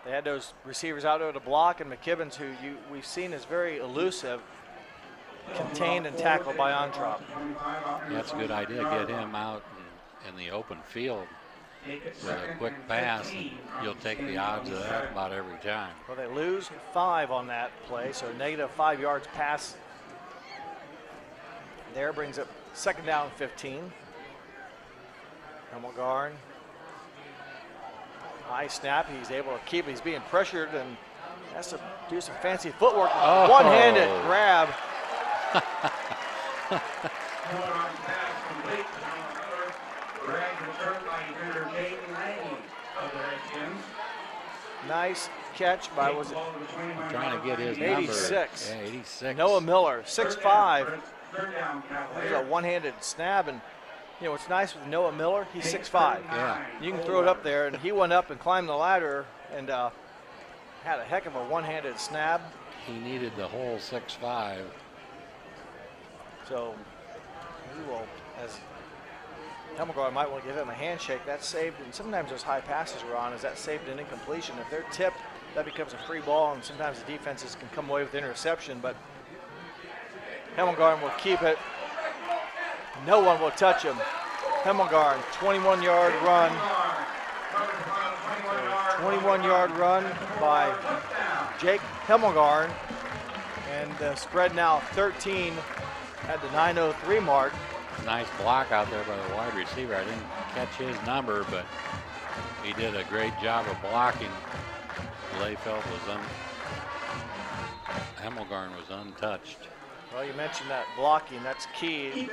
They had those receivers out there to block, and McKibbins, who we've seen is very elusive, contained and tackled by Ontrop. Yeah, that's a good idea. Get him out in the open field with a quick pass, and you'll take the odds of that about every time. Well, they lose 5 on that play, so negative 5 yards pass there brings up 2nd down 15. Hemmelgarn, high snap, he's able to keep it. He's being pressured and has to do some fancy footwork. Oh. One-handed grab. Nice catch by, was it? I'm trying to get his 86. number. Yeah, 86. Noah Miller, 6'5". There's a one-handed snap, and you know what's nice with Noah Miller? He's 6'5". Yeah. You can throw it up there, and he went up and climbed the ladder and had a heck of a one-handed snap. He needed the whole 6'5". So he will, as Hemmelgarn might want to give him a handshake. That's saved, and sometimes those high passes are on. Is that saved an incompletion? If they're tipped, that becomes a free ball, and sometimes the defenses can come away with interception, but Hemmelgarn will keep it. No one will touch him. Hemmelgarn, 21-yard run. 21-yard run by Jake Hemmelgarn. And the spread now 13 at the 9:03 mark. Nice block out there by the wide receiver. I didn't catch his number, but he did a great job of blocking. Layfeld was Hemmelgarn was untouched. Well, you mentioned that blocking, that's key.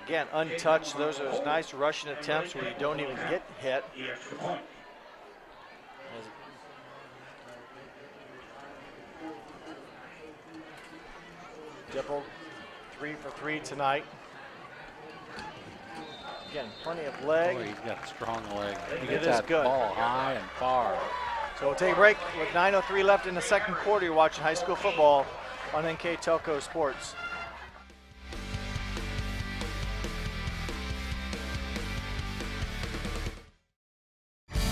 Again, untouched, those are those nice rushing attempts where you don't even get hit. Dipple 3 for 3 tonight. Again, plenty of leg. Boy, he's got a strong leg. He It gets is that good. ball high and far. So we'll take a break with 9:03 left in the second quarter. You're watching high school football on NKTelco Sports.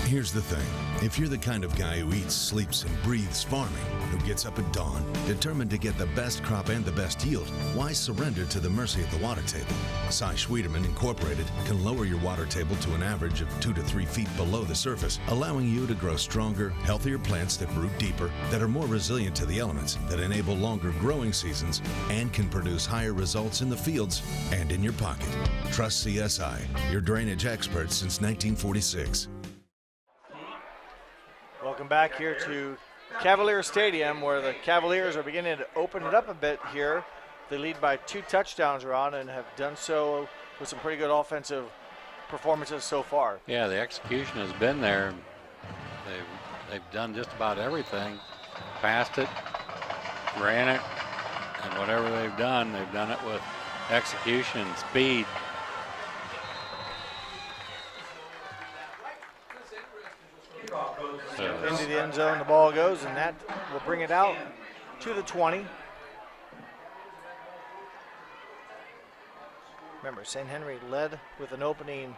Here's the thing. If you're the kind of guy who eats, sleeps, and breathes farming, who gets up at dawn, determined to get the best crop and the best yield, why surrender to the mercy of the water table? Cy Schwiederman Incorporated can lower your water table to an average of 2 to 3 feet below the surface, allowing you to grow stronger, healthier plants that root deeper, that are more resilient to the elements, that enable longer growing seasons, and can produce higher results in the fields and in your pocket. Trust CSI, your drainage experts since 1946. Welcome back here to Cavalier Stadium, where the Cavaliers are beginning to open it up a bit here. They lead by 2 touchdowns, Ron, and have done so with some pretty good offensive performances so far. Yeah, the execution has been there. They've done just about everything. Passed it, ran it, and whatever they've done it with execution and speed. Into the end zone, the ball goes, and that will bring it out to the 20. Remember, St. Henry led with an opening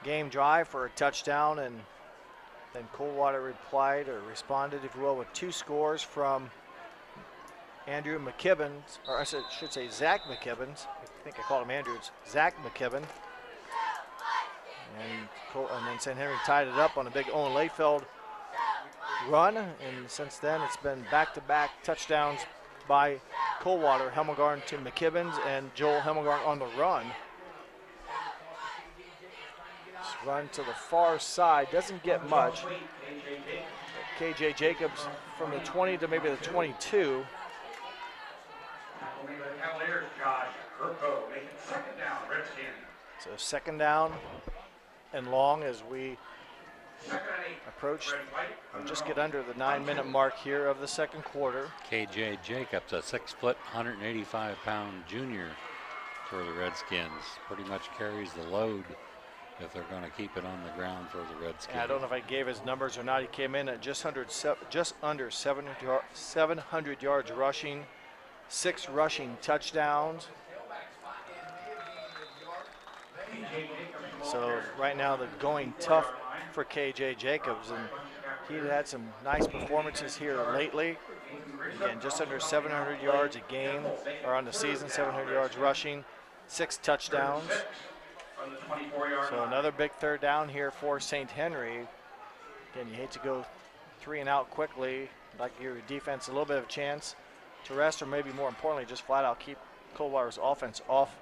game drive for a touchdown, and then Coldwater responded, if you will, with 2 scores from Andrew McKibbins, or I should say Zach McKibbins. I think I called him Andrew. It's Zach McKibbin. And then St. Henry tied it up on a big Owen Layfeld run, and since then it's been back-to-back touchdowns by Coldwater, Hemmelgarn to McKibbins, and Joel Hemmelgarn on the run. This run to the far side doesn't get much. KJ Jacobs from the 20 to maybe the 22. So second down and long as we approach or just get under the 9-minute mark here of the second quarter. KJ Jacobs, a 6-foot, 185-pound junior for the Redskins. Pretty much carries the load if they're going to keep it on the ground for the Redskins. Yeah, I don't know if I gave his numbers or not. He came in at just under 700 yards rushing, 6 rushing touchdowns. So right now they're going tough for KJ Jacobs, and he had some nice performances here lately. Again, just under 700 yards a game, or on the season, 700 yards rushing, 6 touchdowns. So another big third down here for St. Henry. Again, you hate to go 3 and out quickly, like your defense a little bit of a chance to rest, or maybe more importantly, just flat out keep Coldwater's offense off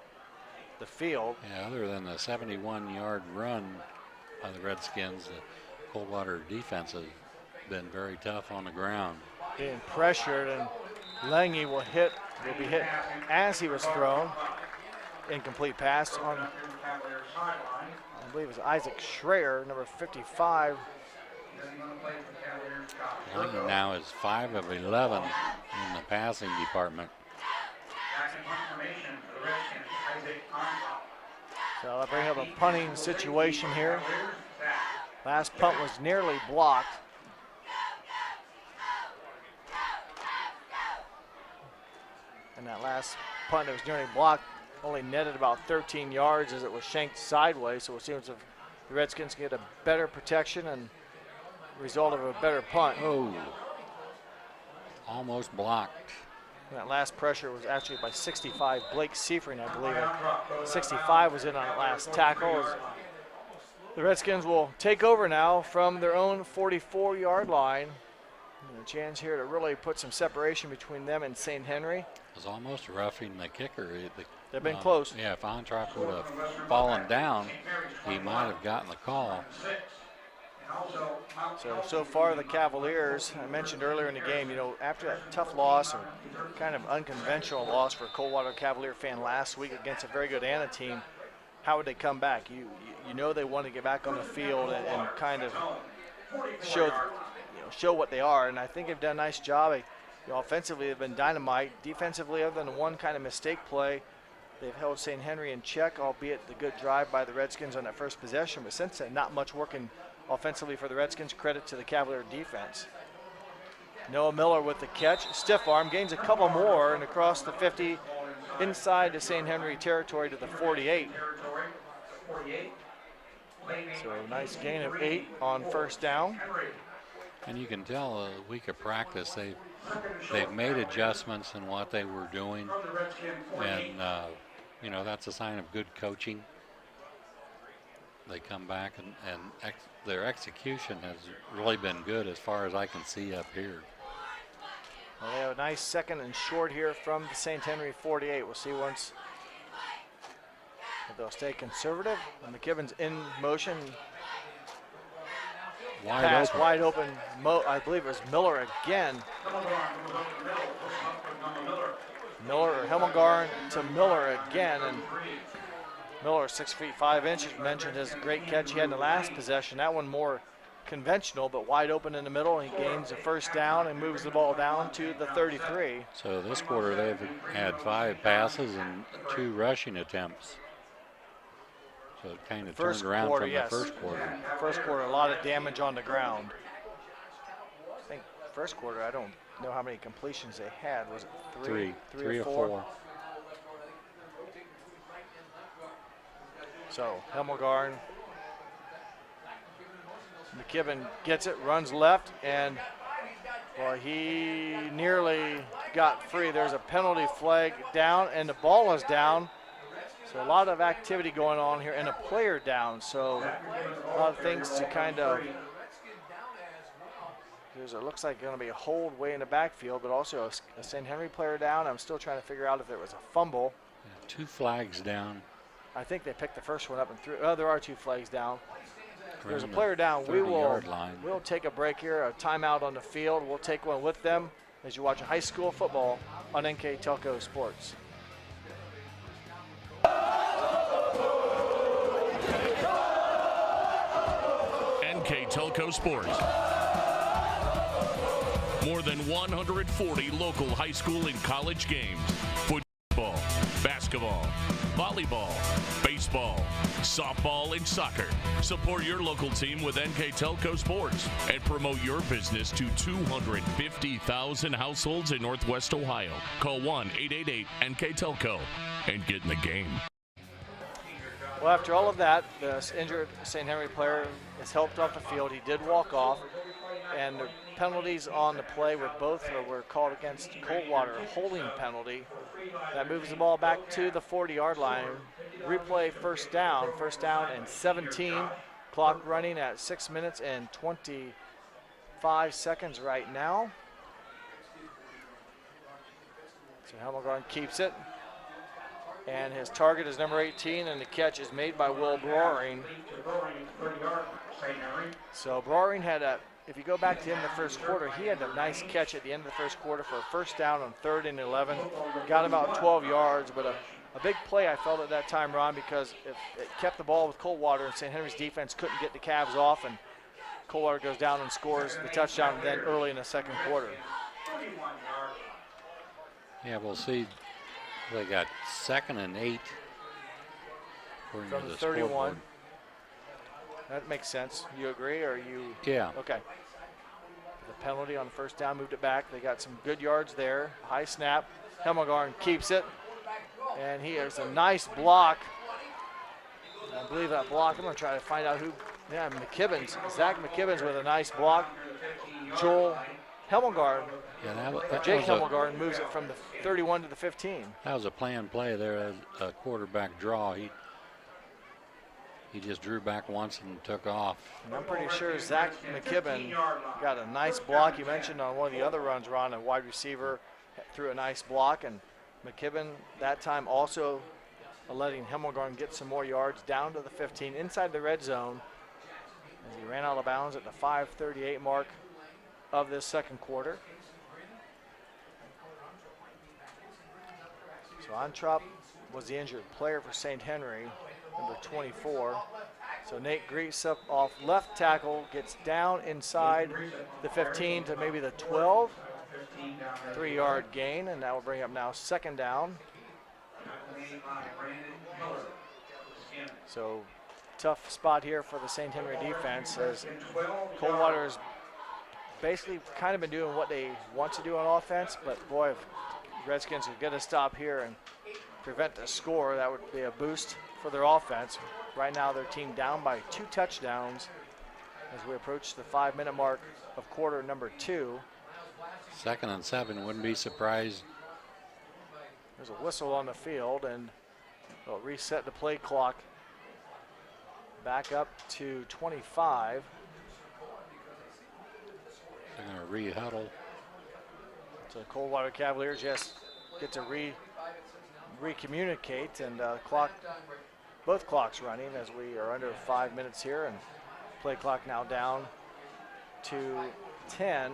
the field. Yeah, other than the 71-yard run by the Redskins, the Coldwater defense has been very tough on the ground. Being pressured, and Lange will be hit as he was thrown. Incomplete pass on, I believe it was Isaac Schreier, number 55. Lange now is 5 of 11 in the passing department. So I'll bring up a punting situation here. Last punt was nearly blocked. And that last punt that was nearly blocked only netted about 13 yards as it was shanked sideways. So it seems if the Redskins can get a better protection and result of a better punt. Oh, almost blocked. And that last pressure was actually by 65, Blake Seifring, I believe. 65 was in on that last tackle. The Redskins will take over now from their own 44-yard line. And a chance here to really put some separation between them and St. Henry. It was almost roughing the kicker. They've been close. Yeah, if Ontrop would have fallen down, he might have gotten the call. So far the Cavaliers, I mentioned earlier in the game, after that tough loss or kind of unconventional loss for a Coldwater Cavalier fan last week against a very good Anna team, how would they come back? You know they want to get back on the field and kind of show what they are, and I think they've done a nice job. Offensively, they've been dynamite. Defensively, other than one kind of mistake play, they've held St. Henry in check, albeit the good drive by the Redskins on that first possession. But since then, not much working offensively for the Redskins. Credit to the Cavalier defense. Noah Miller with the catch. Stiff arm, gains a couple more, and across the 50, inside the St. Henry territory to the 48. So a nice gain of 8 on first down. And you can tell a week of practice, they've made adjustments in what they were doing, and that's a sign of good coaching. They come back and their execution has really been good as far as I can see up here. Well, they have a nice second and short here from the St. Henry 48. We'll see once if they'll stay conservative. And McKibben's in motion. Wide open. I believe it was Miller again. Helmelgarn to Miller again, and Miller 6 feet 5 inches. Mentioned his great catch he had in the last possession. That one more conventional, but wide open in the middle. He gains a first down and moves the ball down to the 33. So this quarter they've had 5 passes and 2 rushing attempts. So it kind of turned around from the first quarter. First quarter, a lot of damage on the ground. I think first quarter, I don't know how many completions they had. Was it 3 or 4? So Helmelgarn, McKibben gets it, runs left, and he nearly got free. There's a penalty flag down, and the ball is down. So a lot of activity going on here, and a player down. So a lot of things to kind of. It looks like going to be a hold way in the backfield, but also a St. Henry player down. I'm still trying to figure out if it was a fumble. Yeah, 2 flags down. I think they picked the first one up and threw. Oh, there are 2 flags down. There's a player down. We'll take a break here, a timeout on the field. We'll take one with them as you watch high school football on NKTelco Sports. NKTelco Sports. More than 140 local high school and college games. Football, basketball, volleyball, baseball, softball, and soccer. Support your local team with NKTelco Sports and promote your business to 250,000 households in Northwest Ohio. Call 1-888-NKTelco and get in the game. Well, after all of that, the injured St. Henry player is helped off the field. He did walk off, and the penalties on the play were called against Coldwater, a holding penalty. That moves the ball back to the 40-yard line. Replay first down and 17. Clock running at 6 minutes and 25 seconds right now. So Helmelgarn keeps it. And his target is number 18, and the catch is made by Will Broering. So Broering had if you go back to the end of the first quarter, he had a nice catch at the end of the first quarter for a first down on 3rd and 11. Got about 12 yards, but a big play I felt at that time, Ron, because it kept the ball with Coldwater, and St. Henry's defense couldn't get the Cavs off, and Coldwater goes down and scores the touchdown then early in the second quarter. Yeah, we'll see. They got 2nd and 8. From the 31. Scoreboard. That makes sense. You agree, or you? Yeah. Okay. The penalty on first down moved it back. They got some good yards there. High snap. Helmelgarn keeps it. And he has a nice block. I believe that block, I'm going to try to find out who. Yeah, Zach McKibbins with a nice block. Joel Helmelgarn. Yeah, Jake Helmelgarn moves it from the 31 to the 15. That was a planned play there, a quarterback draw. He just drew back once and took off. And I'm pretty sure Zach McKibben got a nice block. You mentioned on one of the other runs, Ron, a wide receiver threw a nice block, and McKibben that time also letting Hemmelgarn get some more yards down to the 15 inside the red zone as he ran out of bounds at the 5:38 mark of this second quarter. So Ontrop was the injured player for St. Henry, number 24. So Nate Greasup off left tackle gets down inside the 15 to maybe the 12. 3-yard gain, and that will bring up now second down. So tough spot here for the St. Henry defense as Coldwater's basically kind of been doing what they want to do on offense, but boy, if Redskins could get a stop here and prevent the score, that would be a boost for their offense. Right now their team down by 2 touchdowns as we approach the 5-minute mark of quarter number 2. 2nd and 7, wouldn't be surprised. There's a whistle on the field, and they'll reset the play clock back up to 25. They're going to re-huddle. So the Coldwater Cavaliers just get to re-communicate, and both clocks running as we are under 5 minutes here, and play clock now down to 10.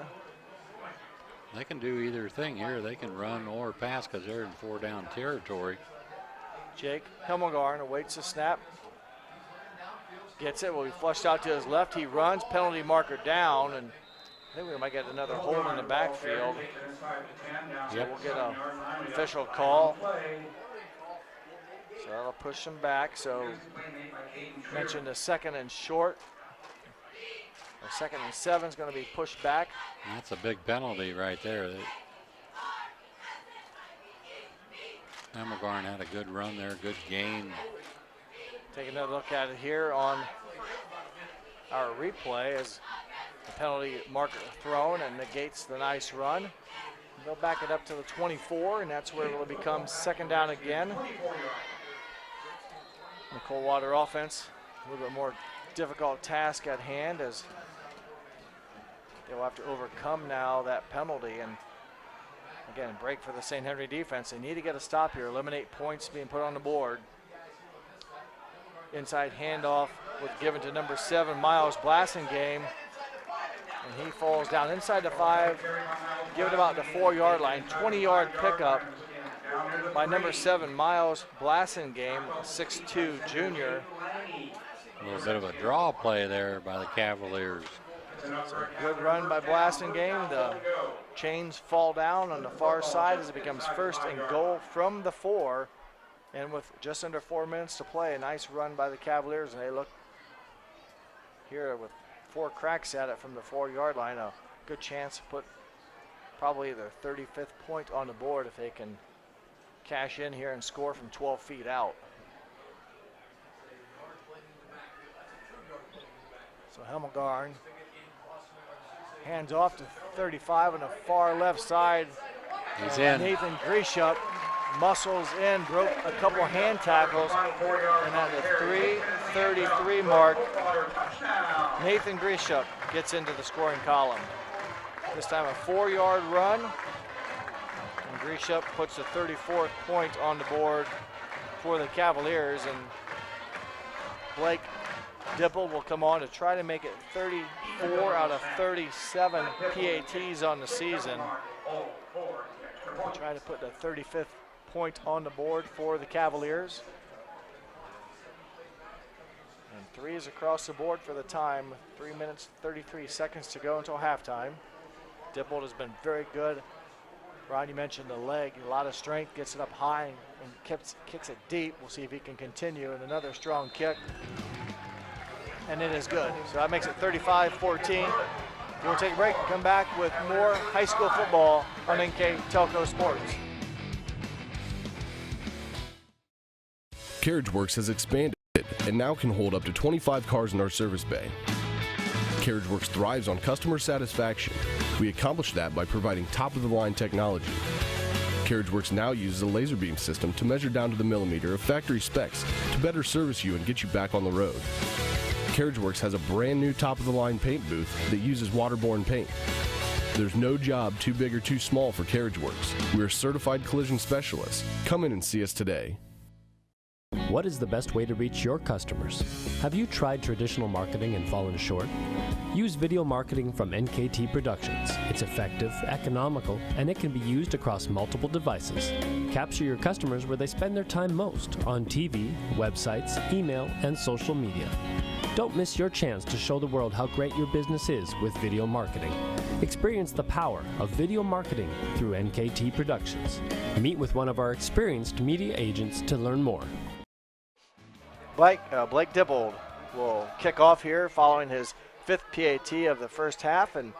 They can do either thing here. They can run or pass because they're in 4-down territory. Jake Hemmelgarn awaits the snap. Gets it, will be flushed out to his left. He runs, penalty marker down, and I think we might get another hold in the backfield. So we'll get an official call. So that'll push him back. So mentioned the 2nd and short. Or 2nd and 7 is going to be pushed back. That's a big penalty right there. Hemmelgarn had a good run there, good gain. Take another look at it here on our replay as the penalty marker thrown and negates the nice run. They'll back it up to the 24, and that's where it will become 2nd down again. The Coldwater offense, a little bit more difficult task at hand as they will have to overcome now that penalty and again break for the St. Henry defense. They need to get a stop here, eliminate points being put on the board. Inside handoff was given to number 7, Miles Blassingame, and he falls down inside the 5, given about the 4-yard line. 20-yard pickup by number 7, Miles Blassingame, 6'2" junior. A little bit of a draw play there by the Cavaliers. So good run by Blassingame. The chains fall down on the far side as it becomes 1st and goal from the 4. And with just under 4 minutes to play, a nice run by the Cavaliers, and they look here with 4 cracks at it from the 4-yard line. A good chance to put probably their 35th point on the board if they can cash in here and score from 12 feet out. So Hemmelgarn hands off to 35 on the far left side. He's in. Nathan Greasup muscles in, broke a couple hand tackles, and at the 3:33 mark, Nathan Greasup gets into the scoring column. This time a 4-yard run, and Greasup puts the 34th point on the board for the Cavaliers, and Blake Dipple will come on to try to make it 34 out of 37 PATs on the season. Try to put the 35th point on the board for the Cavaliers. And 3 is across the board for the time. 3 minutes, 33 seconds to go until halftime. Dippold has been very good. Ron, you mentioned the leg, a lot of strength, gets it up high and kicks it deep. We'll see if he can continue, and another strong kick. And it is good. So that makes it 35-14. We'll take a break and come back with more high school football on NKTelco Sports. CarriageWorks has expanded and now can hold up to 25 cars in our service bay. CarriageWorks thrives on customer satisfaction. We accomplish that by providing top-of-the-line technology. CarriageWorks now uses a laser beam system to measure down to the millimeter of factory specs to better service you and get you back on the road. CarriageWorks has a brand new top-of-the-line paint booth that uses waterborne paint. There's no job too big or too small for CarriageWorks. We're certified collision specialists. Come in and see us today. What is the best way to reach your customers? Have you tried traditional marketing and fallen short? Use video marketing from NKT Productions. It's effective, economical, and it can be used across multiple devices. Capture your customers where they spend their time most, on TV, websites, email, and social media. Don't miss your chance to show the world how great your business is with video marketing. Experience the power of video marketing through NKT Productions. Meet with one of our experienced media agents to learn more. Blake Dippold will kick off here following his 5th PAT of the first half and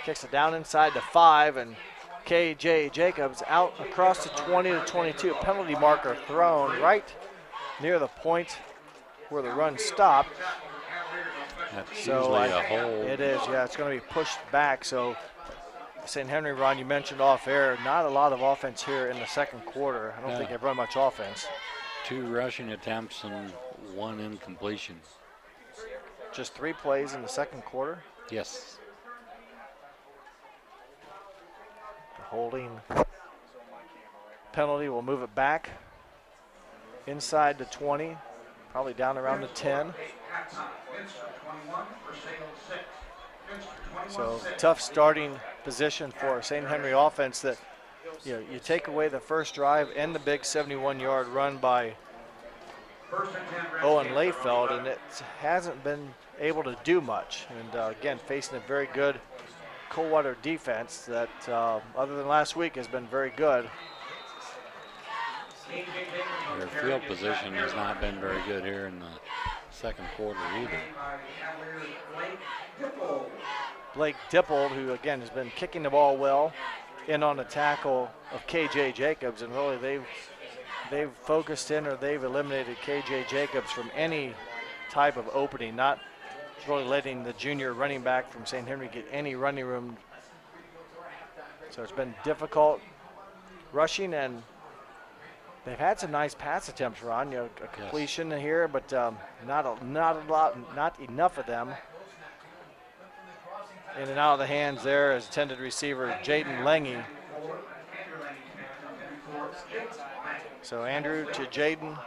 kicks it down inside the 5, and KJ Jacobs out across the 20 to 22. Penalty marker thrown right near the point where the run stopped. That's So usually a hold. it is, yeah, it's going to be pushed back. So St. Henry, Ron, you mentioned off air, not a lot of offense here in the second quarter. I don't think they've run much offense. 2 rushing attempts and 1 incompletion. Just 3 plays in the second quarter. Yes. The holding penalty will move it back inside the 20, probably down around the 10. So tough starting position for St. Henry offense that, you know, you take away the first drive and the big 71-yard run by Owen Layfeld, and it hasn't been able to do much. And again, facing a very good Coldwater defense that, other than last week, has been very good. Their field position has not been very good here in the second quarter either. Blake Dippold, who again has been kicking the ball well, in on the tackle of KJ Jacobs, and really they've focused in, or they've eliminated KJ Jacobs from any type of opening, not really letting the junior running back from St. Henry get any running room. So it's been difficult rushing, and they've had some nice pass attempts, Ron. You know, a completion here, but not enough of them. In and out of the hands there as intended receiver Jaden Lengy. So Andrew to Jaden,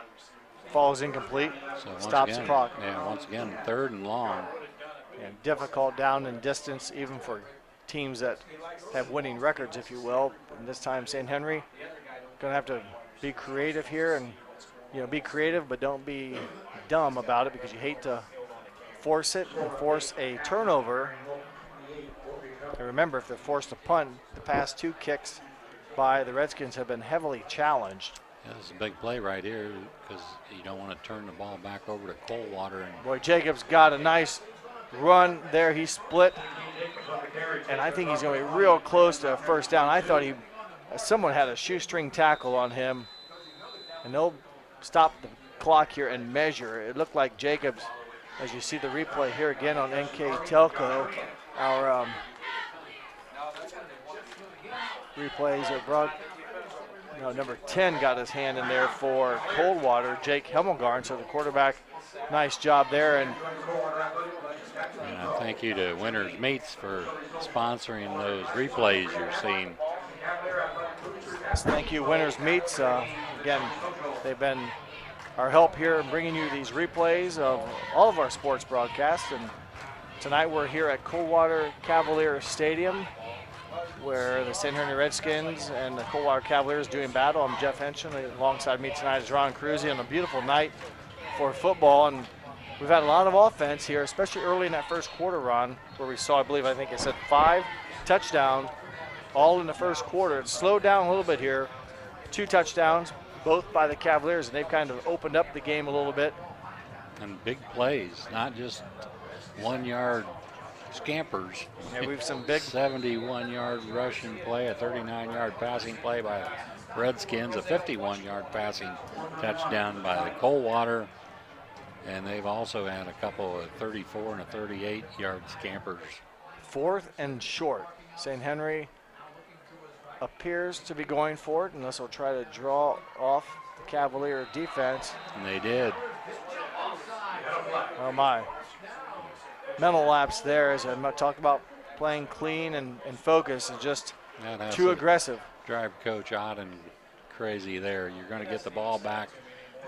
falls incomplete, stops the clock. Yeah, once again, 3rd and long. And difficult down and distance, even for teams that have winning records, if you will. And this time, St. Henry going to have to be creative here, and be creative, but don't be dumb about it, because you hate to force it and force a turnover. And remember, if they're forced to punt, the past 2 kicks by the Redskins have been heavily challenged. Yeah, this is a big play right here, because you don't want to turn the ball back over to Coldwater. And boy, Jacobs got a nice run there. He split, and I think he's going to be real close to a first down. I thought someone had a shoestring tackle on him, and they'll stop the clock here and measure. It looked like Jacobs, as you see the replay here again on NKTelco, our replays are brought. Number 10 got his hand in there for Coldwater, Jake Hemmelgarn. So the quarterback, nice job there. And thank you to Winners Meats for sponsoring those replays you're seeing. Thank you, Winners Meats. Again, they've been our help here in bringing you these replays of all of our sports broadcasts. And tonight we're here at Coldwater Cavalier Stadium, where the St. Henry Redskins and the Coldwater Cavaliers doing battle. I'm Jeff Henson. Alongside me tonight is Ron Cruzy on a beautiful night for football. And we've had a lot of offense here, especially early in that first quarter, Ron, where we saw, I think it said 5 touchdowns all in the first quarter. It slowed down a little bit here. 2 touchdowns, both by the Cavaliers, and they've kind of opened up the game a little bit. And big plays, not just 1-yard scampers. Yeah, we've some big 71-yard rushing play, a 39-yard passing play by Redskins, a 51-yard passing touchdown by the Coldwater, and they've also had a couple of 34 and a 38-yard scampers. 4th and short. St. Henry appears to be going for it, unless they'll try to draw off the Cavalier defense. And they did. Oh my. Mental lapse there, as I talked about playing clean and focus, and just too aggressive. Drive coach out and crazy there. You're going to get the ball back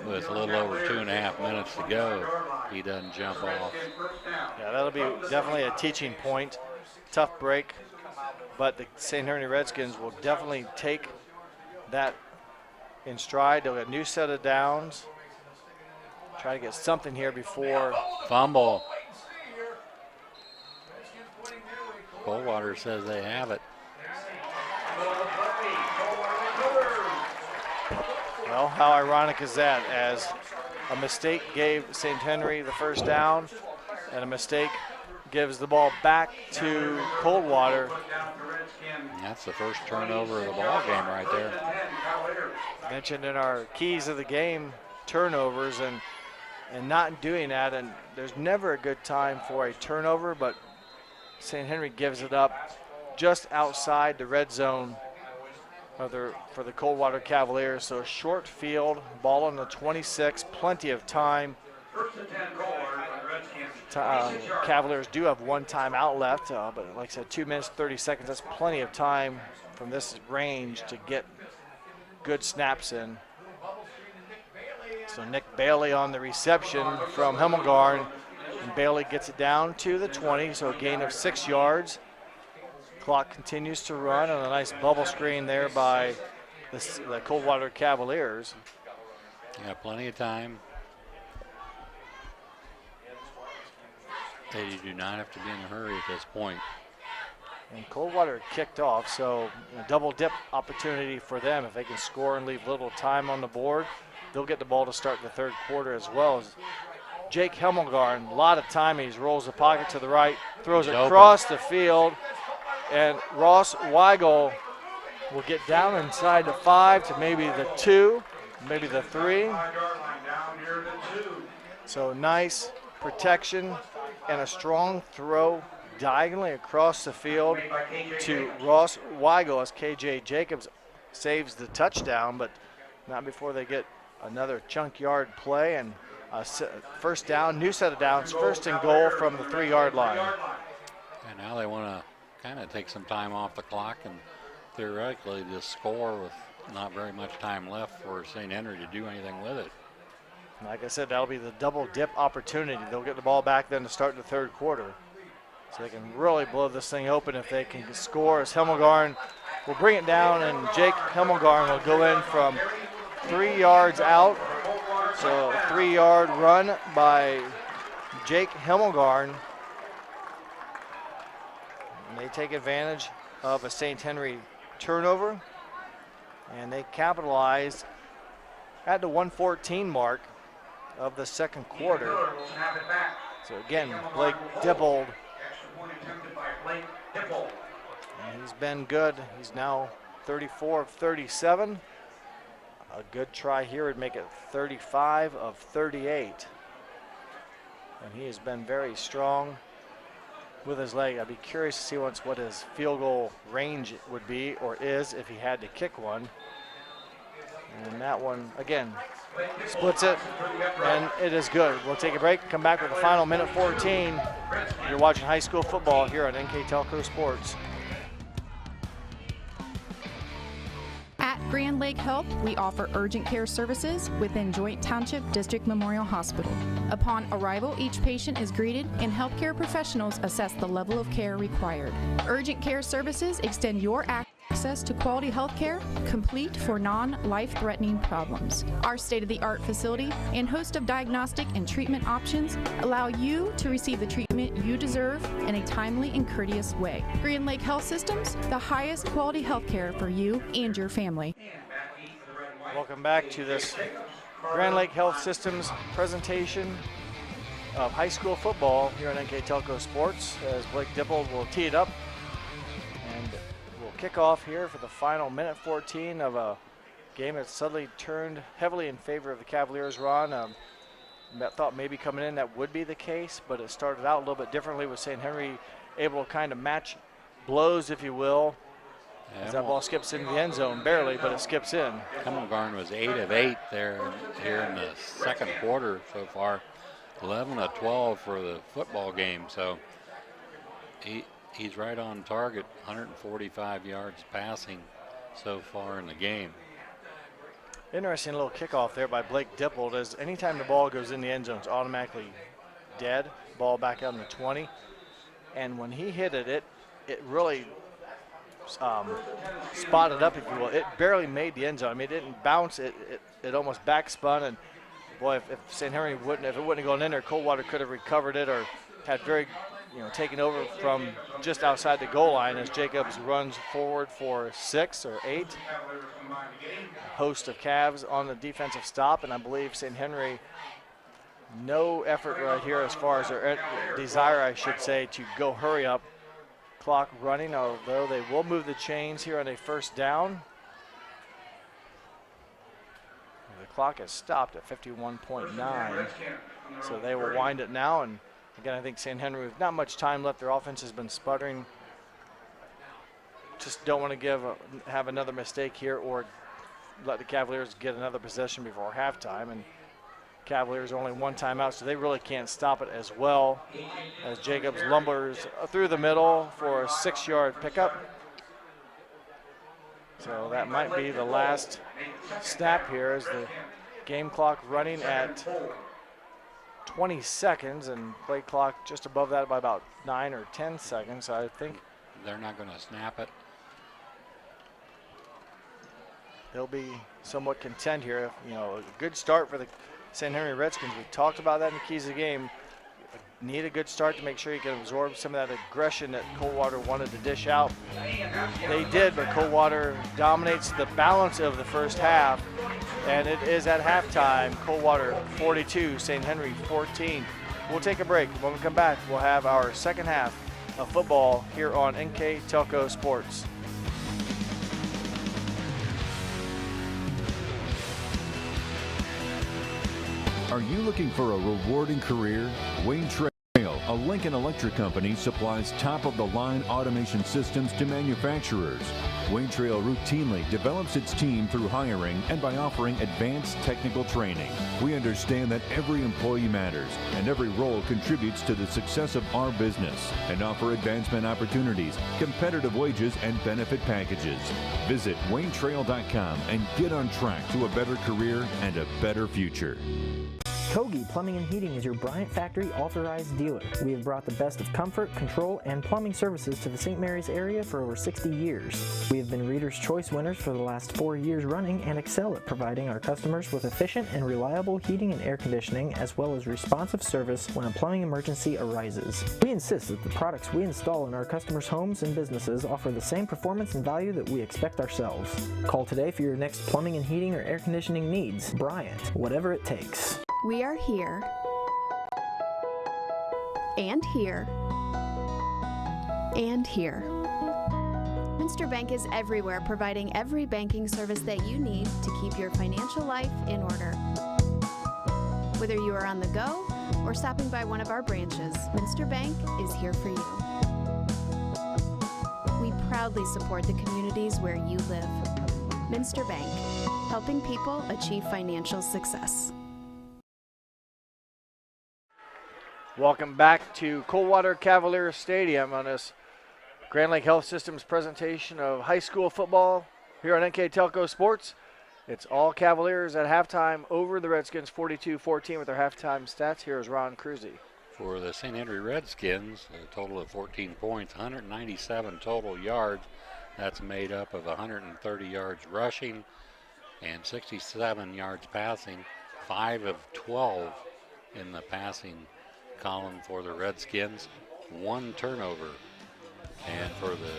with a little over 2.5 minutes to go. He doesn't jump off. Yeah, that'll be definitely a teaching point. Tough break, but the St. Henry Redskins will definitely take that in stride. They'll get a new set of downs. Try to get something here before. Fumble. Coldwater says they have it. Well, how ironic is that, as a mistake gave St. Henry the first down, and a mistake gives the ball back to Coldwater. And that's the first turnover of the ball game right there. Mentioned in our keys of the game, turnovers, and not doing that, and there's never a good time for a turnover, but St. Henry gives it up just outside the red zone for the Coldwater Cavaliers. So short field, ball on the 26, plenty of time. Cavaliers do have one timeout left, but like I said, 2 minutes, 30 seconds. That's plenty of time from this range to get good snaps in. So Nick Bailey on the reception from Hemmelgarn, and Bailey gets it down to the 20, so a gain of 6 yards. Clock continues to run, and a nice bubble screen there by the Coldwater Cavaliers. Yeah, plenty of time. They do not have to be in a hurry at this point. And Coldwater kicked off, so a double dip opportunity for them. If they can score and leave little time on the board, they'll get the ball to start the third quarter as well. As Jake Hemmelgarn, a lot of time. He rolls the pocket to the right, throws it across the field, and Ross Weigel will get down inside the 5 to maybe the 2, maybe the 3. So nice protection and a strong throw diagonally across the field to Ross Weigel as KJ Jacobs saves the touchdown, but not before they get another chunk yard play and a first down, new set of downs, first and goal from the 3-yard line. And now they want to kind of take some time off the clock and theoretically just score with not very much time left for St. Henry to do anything with it. Like I said, that'll be the double dip opportunity. They'll get the ball back then to start the third quarter. So they can really blow this thing open if they can score, as Hemmelgarn will bring it down, and Jake Hemmelgarn will go in from 3 yards out. So a 3-yard run by Jake Hemmelgarn. And they take advantage of a St. Henry turnover, and they capitalized at the 1:14 mark of the second quarter. So again, Blake Dippold, and he's been good. He's now 34 of 37. A good try here would make it 35 of 38. And he has been very strong with his leg. I'd be curious to see what his field goal range would be, or is, if he had to kick one. And that one, again, splits it, and it is good. We'll take a break, come back with the final minute 14. You're watching high school football here on NKTelco Sports. At Grand Lake Health, we offer urgent care services within Joint Township District Memorial Hospital. Upon arrival, each patient is greeted and healthcare professionals assess the level of care required. Urgent care services extend your access to quality health care, complete for non-life-threatening problems. Our state-of-the-art facility and host of diagnostic and treatment options allow you to receive the treatment you deserve in a timely and courteous way. Grand Lake Health Systems, the highest quality health care for you and your family. Welcome back to this Grand Lake Health Systems presentation of high school football here on NKTelco Sports, as Blake Dippold will tee it up, and we'll kick off here for the final minute 14 of a game that suddenly turned heavily in favor of the Cavaliers. Ron, I thought maybe coming in that would be the case, but it started out a little bit differently with St. Henry able to kind of match blows, if you will, As that ball skips into the end zone, barely, but it skips in. Hemmelgarn was 8 of 8 here in the second quarter so far. 11 of 12 for the football game, so he's right on target. 145 yards passing so far in the game. Interesting little kickoff there by Blake Dippold, as anytime the ball goes in the end zone, it's automatically dead. Ball back out in the 20. And when he hit it, it really spotted up, if you will. It barely made the end zone. I mean, it didn't bounce. It almost backspun. And boy, if St. Henry if it wouldn't have gone in there, Coldwater could have recovered it or had taken over from just outside the goal line as Jacobs runs forward for 6 or 8. A host of Cavs on the defensive stop, and I believe St. Henry, no effort right here as far as their desire, I should say, to go hurry up. Clock running, although they will move the chains here on a first down. The clock has stopped at 51.9, so they will wind it now. And again, I think St. Henry, with not much time left, their offense has been sputtering. Just don't want to have another mistake here or let the Cavaliers get another possession before halftime. And Cavaliers only one timeout, so they really can't stop it as well, as Jacobs lumbers through the middle for a 6-yard pickup. So that might be the last snap here, as the game clock running at 20 seconds and play clock just above that by about 9 or 10 seconds. So I think they're not going to snap it. They'll be somewhat content here. A good start for the St. Henry Redskins. We talked about that in the keys of the game. Need a good start to make sure you can absorb some of that aggression that Coldwater wanted to dish out. They did, but Coldwater dominates the balance of the first half, and it is at halftime. Coldwater 42, St. Henry 14. We'll take a break. When we come back, we'll have our second half of football here on NKTelco Sports. Are you looking for a rewarding career? Wayne Trail, a Lincoln Electric company, supplies top-of-the-line automation systems to manufacturers. Wayne Trail routinely develops its team through hiring and by offering advanced technical training. We understand that every employee matters and every role contributes to the success of our business, and offer advancement opportunities, competitive wages, and benefit packages. Visit WayneTrail.com and get on track to a better career and a better future. Kogi Plumbing and Heating is your Bryant Factory authorized dealer. We have brought the best of comfort, control, and plumbing services to the St. Mary's area for over 60 years. We have been Reader's Choice winners for the last 4 years running and excel at providing our customers with efficient and reliable heating and air conditioning, as well as responsive service when a plumbing emergency arises. We insist that the products we install in our customers' homes and businesses offer the same performance and value that we expect ourselves. Call today for your next plumbing and heating or air conditioning needs. Bryant, whatever it takes. We are here, and here, and here. Minster Bank is everywhere, providing every banking service that you need to keep your financial life in order. Whether you are on the go or stopping by one of our branches, Minster Bank is here for you. We proudly support the communities where you live. Minster Bank, helping people achieve financial success. Welcome back to Coldwater Cavalier Stadium on this Grand Lake Health Systems presentation of high school football here on NKTelco Sports. It's all Cavaliers at halftime over the Redskins 42-14 with their halftime stats. Here is Ron Cruzy. For the St. Henry Redskins, a total of 14 points, 197 total yards. That's made up of 130 yards rushing and 67 yards passing, 5 of 12 in the passing column for the Redskins, 1 turnover. And for the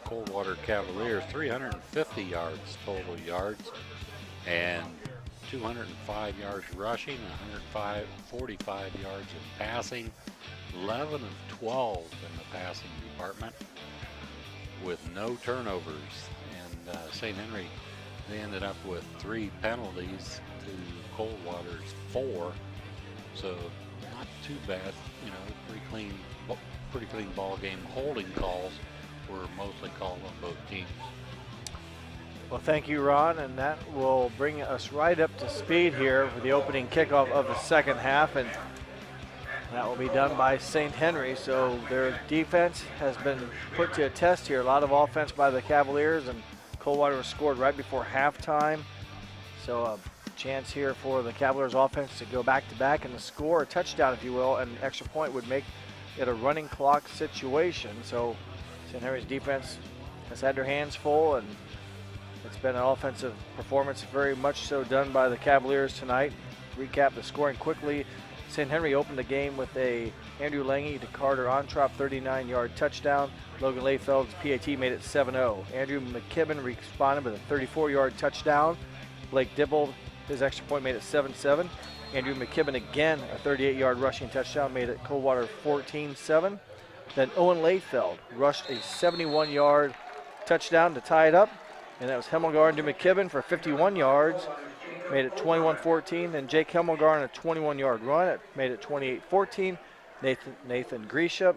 Coldwater Cavaliers, 350 yards total yards and 205 yards rushing, 145 yards in passing, 11 of 12 in the passing department with no turnovers. And St. Henry, they ended up with 3 penalties to Coldwater's 4. So not too bad, pretty clean ball game. Holding calls were mostly called on both teams. Well, thank you, Ron, and that will bring us right up to speed here for the opening kickoff of the second half, and that will be done by St. Henry. So their defense has been put to a test here. A lot of offense by the Cavaliers, and Coldwater was scored right before halftime. So a chance here for the Cavaliers offense to go back-to-back and to score a touchdown, if you will, and an extra point would make it a running clock situation. So St. Henry's defense has had their hands full, and it's been an offensive performance very much so done by the Cavaliers tonight. Recap the scoring quickly. St. Henry opened the game with a Andrew Lange to Carter Ontrop 39-yard touchdown. Logan Layfeld's PAT made it 7-0. Andrew McKibben responded with a 34-yard touchdown. Blake Dibble, his extra point, made it 7-7. Andrew McKibben again, a 38-yard rushing touchdown, made it Coldwater 14-7. Then Owen Layfeld rushed a 71-yard touchdown to tie it up. And that was Hemmelgarn to McKibben for 51 yards, made it 21-14. Then Jake Hemmelgarn, a 21-yard run, it made it 28-14. Nathan Grisham,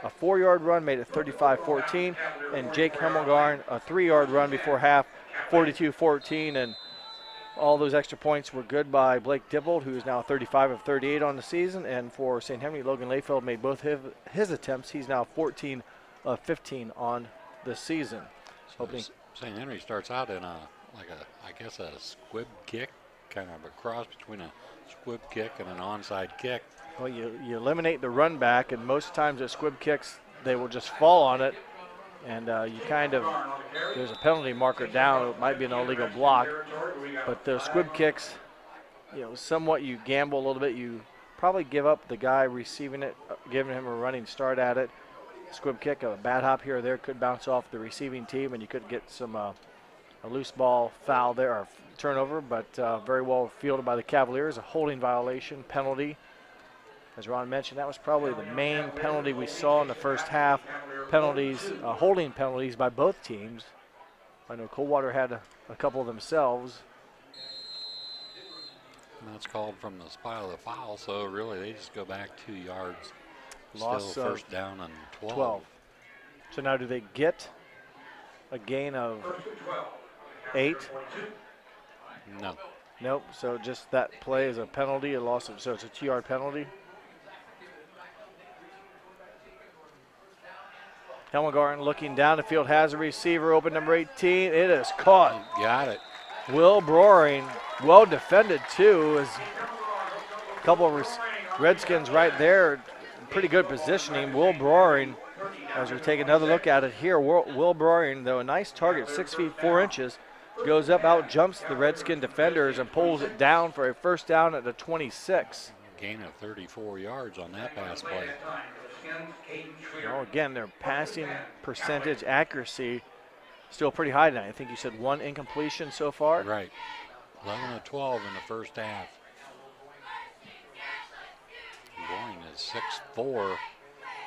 a 4-yard run, made it 35-14. And Jake Hemmelgarn, a 3-yard run before half, 42-14. And all those extra points were good by Blake Dibble, who is now 35 of 38 on the season. And for St. Henry, Logan Layfeld made both his attempts. He's now 14 of 15 on the season. Opening. St. Henry starts out in I guess a squib kick, kind of a cross between a squib kick and an onside kick. Well, you eliminate the run back, and most times at squib kicks, they will just fall on it, and you kind of, there's a penalty marker down. It might be an illegal block, but the squib kicks, somewhat you gamble a little bit. You probably give up the guy receiving it, giving him a running start at it. Squib kick, a bad hop here or there could bounce off the receiving team, and you could get some a loose ball foul there, or turnover, but very well fielded by the Cavaliers. A holding violation penalty. As Ron mentioned, that was probably the main penalty we saw in the first half. Penalties, holding penalties by both teams. I know Coldwater had a couple themselves. And that's called from the spot of the foul, so really they just go back 2 yards. Loss Still first down and 12. So now do they get a gain of 8? No. Nope. So just that play is a penalty, a loss of, so it's a 2-yard penalty. Hemmelgarn looking down the field, has a receiver open, number 18. It is caught. Got it. Will Broering, well defended too. Is a couple of Redskins right there. Pretty good positioning. Will Broering, as we take another look at it here, Will Broering, though a nice target, 6 feet 4 inches, goes up, out jumps the Redskin defenders and pulls it down for a first down at the 26. Gain of 34 yards on that pass play. Well, again, their passing percentage accuracy still pretty high tonight. I think you said 1 incompletion so far. Right. 11 of 12 in the first half. Boring is 6'4",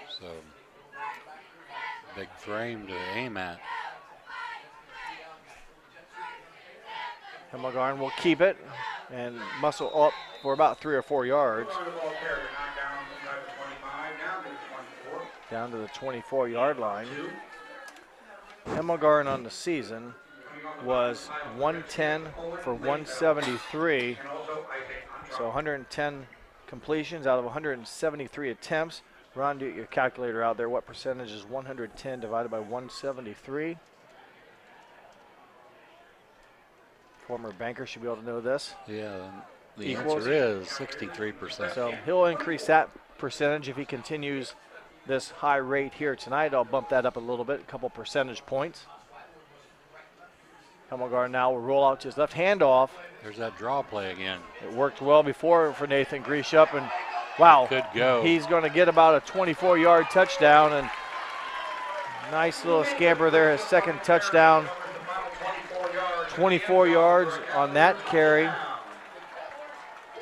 so big frame to aim at. Hemmelgarn will keep it and muscle up for about 3 or 4 yards. Down to the 24-yard line. Hemmelgarn on the season was 110 for 173, so 110 completions out of 173 attempts. Ron, do your calculator out there. What percentage is 110 divided by 173? Former banker should be able to know this. Yeah, the answer is 63%. So he'll increase that percentage if he continues this high rate here tonight. I'll bump that up a little bit, a couple percentage points. Hemmelgarn now will roll out to his left handoff. There's that draw play again. It worked well before for Nathan Grisham, and wow, could go. He's going to get about a 24-yard touchdown, and nice little scamper there, his second touchdown. 24 yards on that carry.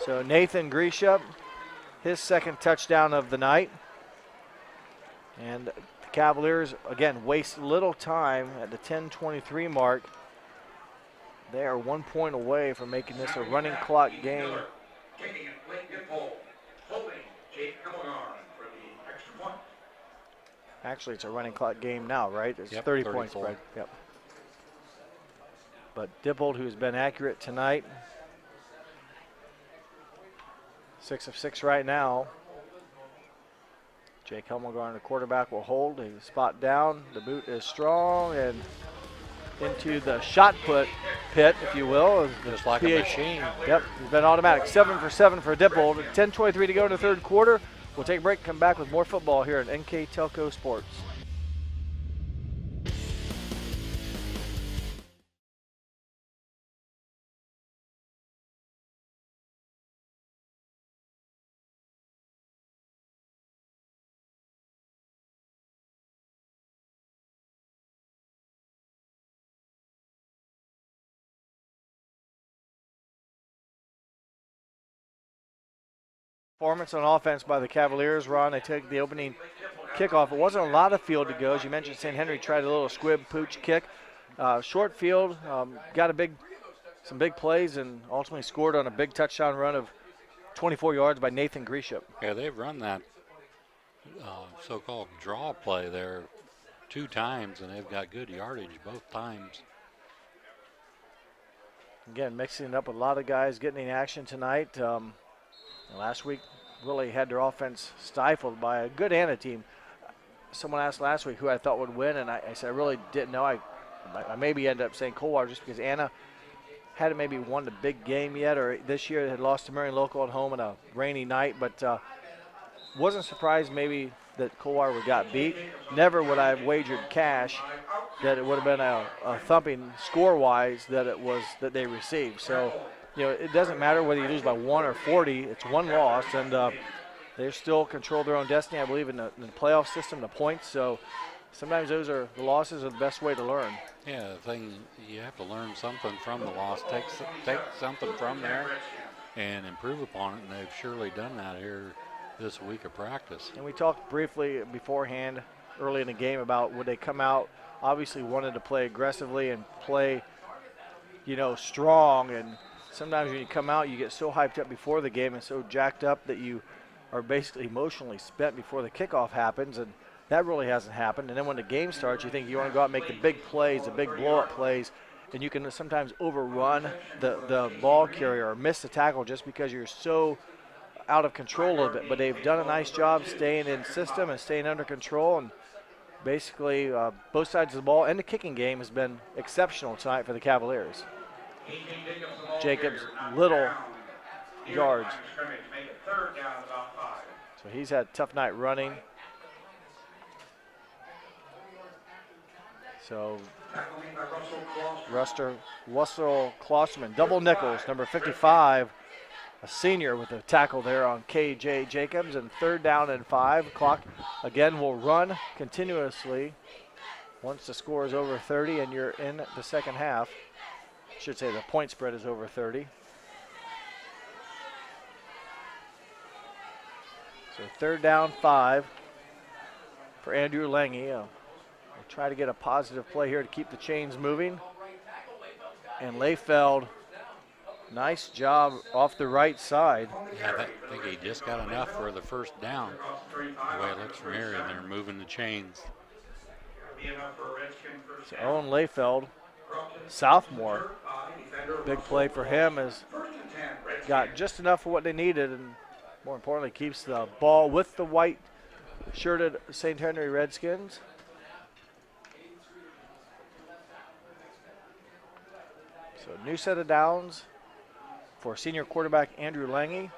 So Nathan Grisham, his second touchdown of the night. And the Cavaliers, again, waste little time at the 10:23 mark. They are 1 point away from making this a running clock game. Actually, it's a running clock game now, right? It's 30 points spread. Yep. But Dippold, who's been accurate tonight, 6 of 6 right now. Jake Helmelgarn, the quarterback, will hold a spot down. The boot is strong and into the shot put pit, if you will. Just like a machine. Yep, he's been automatic. 7 for 7 for Dippold. 10:23 to go in the third quarter. We'll take a break, come back with more football here at NKTelco Sports. Performance on offense by the Cavaliers, Ron. They take the opening kickoff. It wasn't a lot of field to go. As you mentioned, St. Henry tried a little squib pooch kick. Short field, got some big plays, and ultimately scored on a big touchdown run of 24 yards by Nathan Gresham. Yeah, they've run that so-called draw play there 2 times, and they've got good yardage both times. Again, mixing it up with a lot of guys getting in action tonight. Last week really had their offense stifled by a good Anna team. Someone asked last week who I thought would win, and I said I really didn't know. I maybe ended up saying Coldwater just because Anna hadn't maybe won the big game yet, or this year they had lost to Marion Local at home on a rainy night, but wasn't surprised maybe that Coldwater got beat. Never would I have wagered cash that it would have been a thumping score-wise that they received. So, you know, it doesn't matter whether you lose by 1 or 40. It's one loss, and they still control their own destiny, I believe, in the playoff system, the points. So sometimes the losses are the best way to learn. Yeah, the thing, you have to learn something from the loss. Take something from there and improve upon it, and they've surely done that here this week of practice. And we talked briefly beforehand, early in the game, about would they come out, obviously wanted to play aggressively and play, you know, strong. And sometimes when you come out, you get so hyped up before the game and so jacked up that you are basically emotionally spent before the kickoff happens, and that really hasn't happened. And then when the game starts, you think you want to go out and make the big plays, the big blow-up plays, and you can sometimes overrun the ball carrier or miss the tackle just because you're so out of control of it. But they've done a nice job staying in system and staying under control, and basically both sides of the ball and the kicking game has been exceptional tonight for the Cavaliers. Jacobs, little yards. So he's had a tough night running. So Russell Klosterman, double nickels, number 55, a senior with a tackle there on KJ Jacobs, and 3rd down and 5. Clock again will run continuously once the score is over 30 and you're in the second half. I should say the point spread is over 30. So 3rd down 5 for Andrew Lange. We'll try to get a positive play here to keep the chains moving. And Layfeld, nice job off the right side. Yeah, I think he just got enough for the first down. The way it looks from here, and they're moving the chains. So Owen Layfeld, sophomore. Big play for him, has got just enough for what they needed, and more importantly, keeps the ball with the white shirted St. Henry Redskins. So new set of downs for senior quarterback Andrew Lange.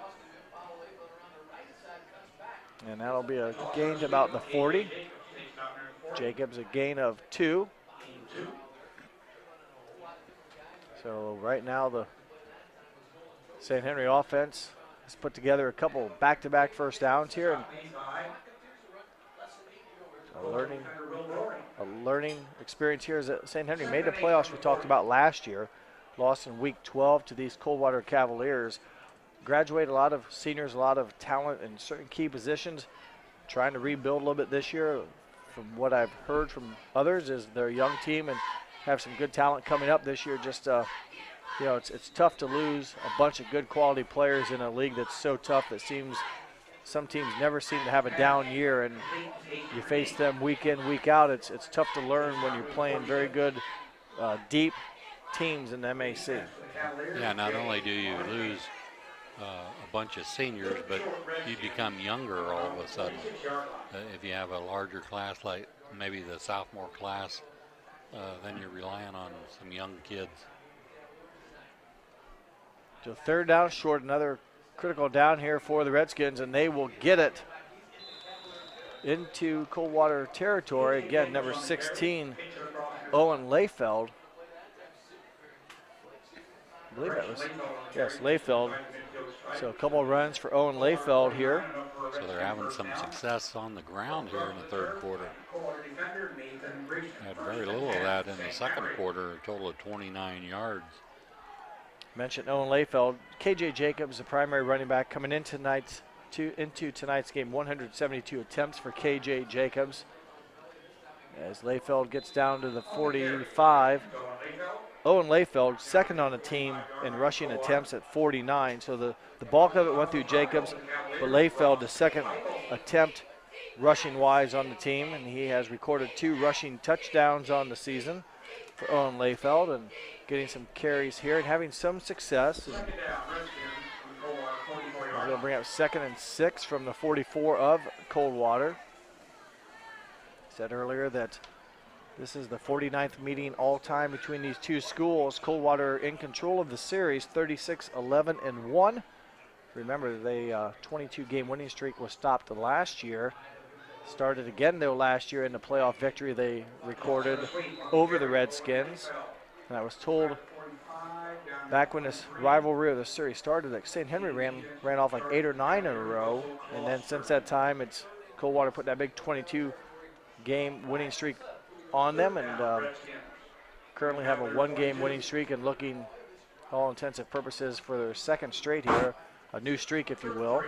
And that'll be a gain to about the 40. Jacobs a gain of 2. So right now the St. Henry offense has put together a couple back-to-back first downs here. And a learning experience here is that St. Henry made the playoffs we talked about last year. Lost in week 12 to these Coldwater Cavaliers. Graduated a lot of seniors, a lot of talent in certain key positions. Trying to rebuild a little bit this year. From what I've heard from others is they're a young team and have some good talent coming up this year. Just, you know, it's tough to lose a bunch of good quality players in a league that's so tough that seems some teams never seem to have a down year, and you face them week in, week out. It's tough to learn when you're playing very good, deep teams in the MAC. Yeah, not only do you lose a bunch of seniors, but you become younger all of a sudden. If you have a larger class like maybe the sophomore class, then you're relying on some young kids. So third down short, another critical down here for the Redskins, and they will get it into Coldwater territory. Again, number 16, Owen Layfeld. I believe that was, yes, Layfeld. So a couple of runs for Owen Layfeld here. So they're having some success on the ground here in the third quarter. Had very little of that in the second quarter, a total of 29 yards. Mentioned Owen Layfeld. KJ Jacobs, the primary running back, coming in into tonight's game. 172 attempts for KJ Jacobs. As Layfeld gets down to the 45. Owen Layfeld, second on the team in rushing attempts at 49. So the bulk of it went through Jacobs, but Layfeld, the second attempt rushing-wise on the team, and he has recorded 2 rushing touchdowns on the season for Owen Layfeld, and getting some carries here and having some success. We'll bring up 2nd and 6 from the 44 of Coldwater. Said earlier that this is the 49th meeting all-time between these two schools. Coldwater in control of the series, 36-11-1. Remember, the 22-game winning streak was stopped last year. Started again, though, last year in the playoff victory they recorded over the Redskins. And I was told back when this rivalry of the series started that St. Henry ran off like 8 or 9 in a row. And then since that time, it's Coldwater put that big 22-game winning streak on them, and currently have a 1-game winning streak and looking, all intents and purposes, for their second straight here, a new streak, if you will.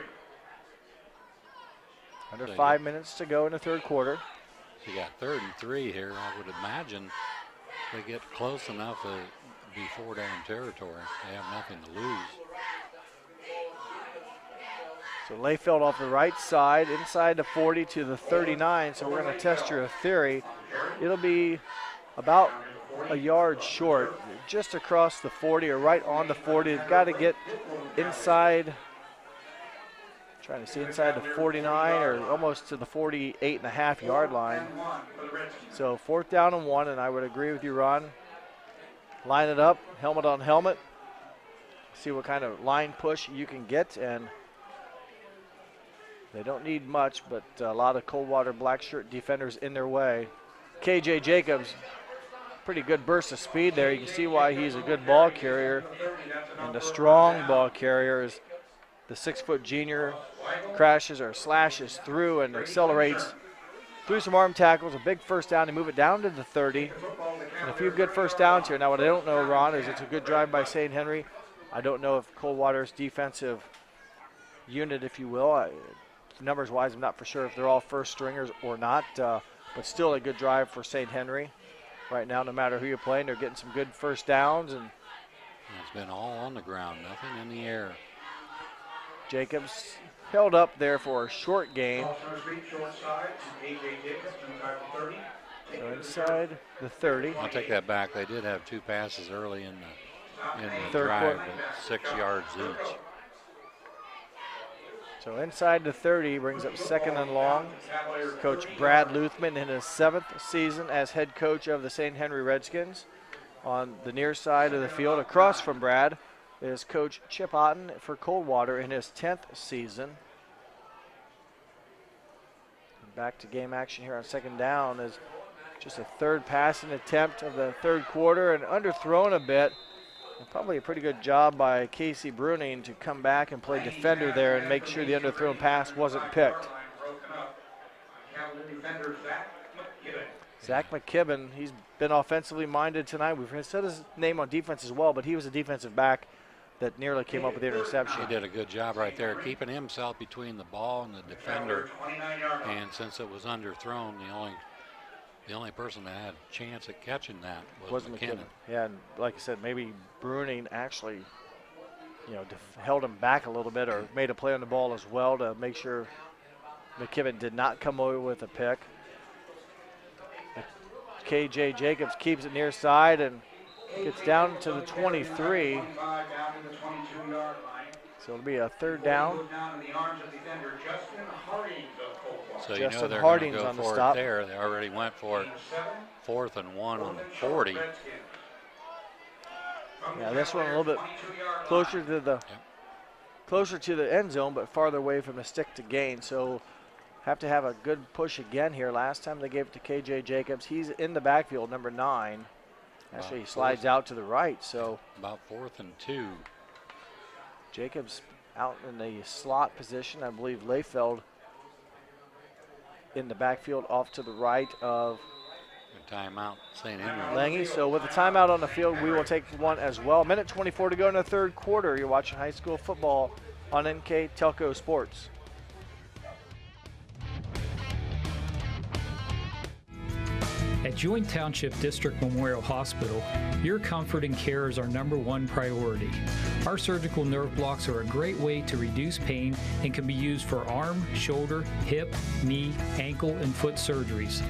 Under 5 minutes to go in the third quarter. So you got 3rd and 3 here. I would imagine they get close enough to be 4-down territory. They have nothing to lose. So Layfeld off the right side, inside the 40 to the 39. So we're going to test your theory. It'll be about a yard short, just across the 40 or right on the 40. They've got to get inside, trying to see, inside the 49 or almost to the 48.5 yard line. So 4th down and 1, and I would agree with you, Ron. Line it up, helmet on helmet. See what kind of line push you can get, and they don't need much, but a lot of Coldwater black shirt defenders in their way. KJ Jacobs, pretty good burst of speed there. You can see why he's a good ball carrier, and a strong ball carrier is the 6-foot junior. Crashes or slashes through and accelerates through some arm tackles. A big first down to move it down to the 30. And a few good first downs here. Now what I don't know, Ron, is it's a good drive by St. Henry. I don't know if Coldwater's defensive unit, if you will, numbers-wise, I'm not for sure if they're all first stringers or not, but still a good drive for St. Henry. Right now, no matter who you're playing, they're getting some good first downs. And it's been all on the ground, nothing in the air. Jacobs held up there for a short gain. So inside the 30. I'll take that back. They did have 2 passes early in the third drive, quarter. 6 yards each. So inside the 30 brings up 2nd and long. Coach Brad Luthman in his 7th season as head coach of the St. Henry Redskins. On the near side of the field, across from Brad, is Coach Chip Otten for Coldwater in his 10th season. Back to game action here on 2nd down is just a 3rd passing attempt of the 3rd quarter and underthrown a bit. And probably a pretty good job by Casey Bruning to come back and play defender there and make sure the underthrown pass wasn't picked. Zach McKibben, he's been offensively minded tonight. We've said his name on defense as well, but he was a defensive back that nearly came up with the interception. He did a good job right there, keeping himself between the ball and the defender. And since it was underthrown, the only person that had a chance at catching that was McKinnon. Yeah, and like I said, maybe Bruning actually, held him back a little bit or made a play on the ball as well to make sure McKibben did not come away with a pick. KJ Jacobs keeps it near side, and Gets down to the 23. So it'll be a third down. So you Justin know they're going to Harding's go on the for stop. it there. They already went for it. 4th and 1 on the 40. Yeah, this one a little bit closer to the end zone, but farther away from the stick to gain. So have to have a good push again here. Last time they gave it to KJ Jacobs. He's in the backfield, number 9. Actually, he slides out to the right. So about 4th and 2. Jacobs out in the slot position. I believe Layfeld in the backfield off to the right of timeout, St. Henry. Lange. So with the timeout on the field, we will take one as well. Minute 24 to go in the third quarter. You're watching high school football on NKTelco Sports. At Joint Township District Memorial Hospital, your comfort and care is our #1 priority. Our surgical nerve blocks are a great way to reduce pain and can be used for arm, shoulder, hip, knee, ankle, and foot surgeries.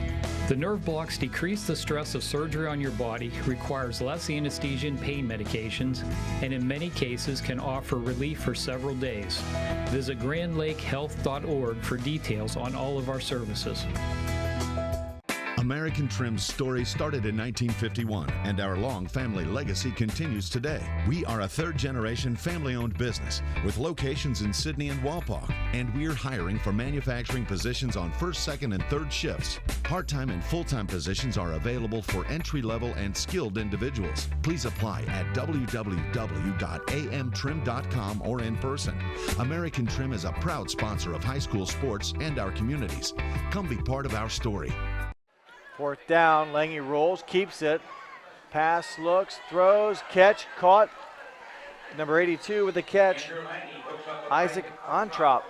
The nerve blocks decrease the stress of surgery on your body, requires less anesthesia and pain medications, and in many cases can offer relief for several days. Visit grandlakehealth.org for details on all of our services. American Trim's story started in 1951, and our long family legacy continues today. We are a third-generation family-owned business with locations in Sydney and Walpock, and we're hiring for manufacturing positions on first, second, and third shifts. Part-time and full-time positions are available for entry-level and skilled individuals. Please apply at www.amtrim.com or in person. American Trim is a proud sponsor of high school sports and our communities. Come be part of our story. 4th down, Lange rolls, keeps it. Pass, looks, throws, catch, caught. Number 82 with the catch, Isaac Ontrop.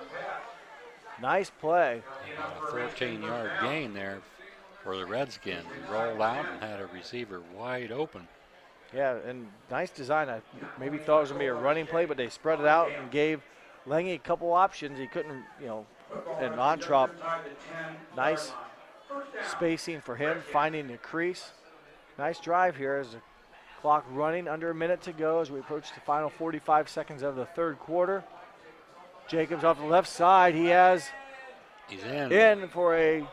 Nice play. A 14-yard gain there for the Redskins. Rolled out and had a receiver wide open. Yeah, and nice design. I maybe thought it was going to be a running play, but they spread it out and gave Lange a couple options. He couldn't, and Ontrop, nice spacing for him, finding the crease. Nice drive here as the clock running, under a minute to go as we approach the final 45 seconds of the third quarter. Jacobs off the left side. He's in for a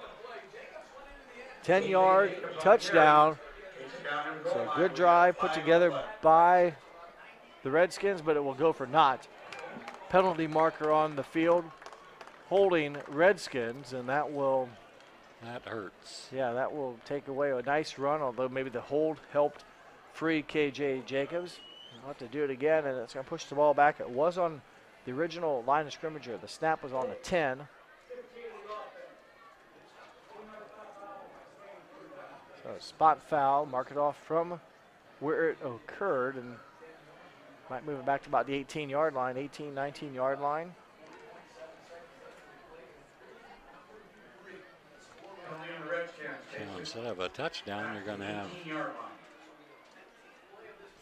10-yard touchdown. So good drive put together by the Redskins, but it will go for naught. Penalty marker on the field, holding Redskins, and that hurts. Yeah, that will take away a nice run, although maybe the hold helped free KJ Jacobs. We'll have to do it again, and it's going to push the ball back. It was on the original line of scrimmage. The snap was on the 10. So spot foul, mark it off from where it occurred, and might move it back to about the 18-yard line, 18, 19-yard line. So instead of a touchdown, you're going to have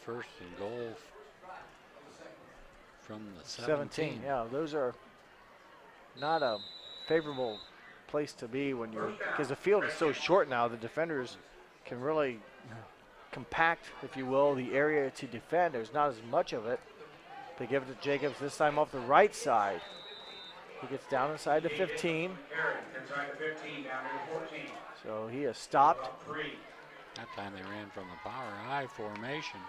first and goal from the 17. Yeah, those are not a favorable place to be when you're, because the field is so short now, the defenders can really compact, if you will, the area to defend. There's not as much of it. They give it to Jacobs this time off the right side. He gets down inside the 15. So he is stopped. That time they ran from the power high formation.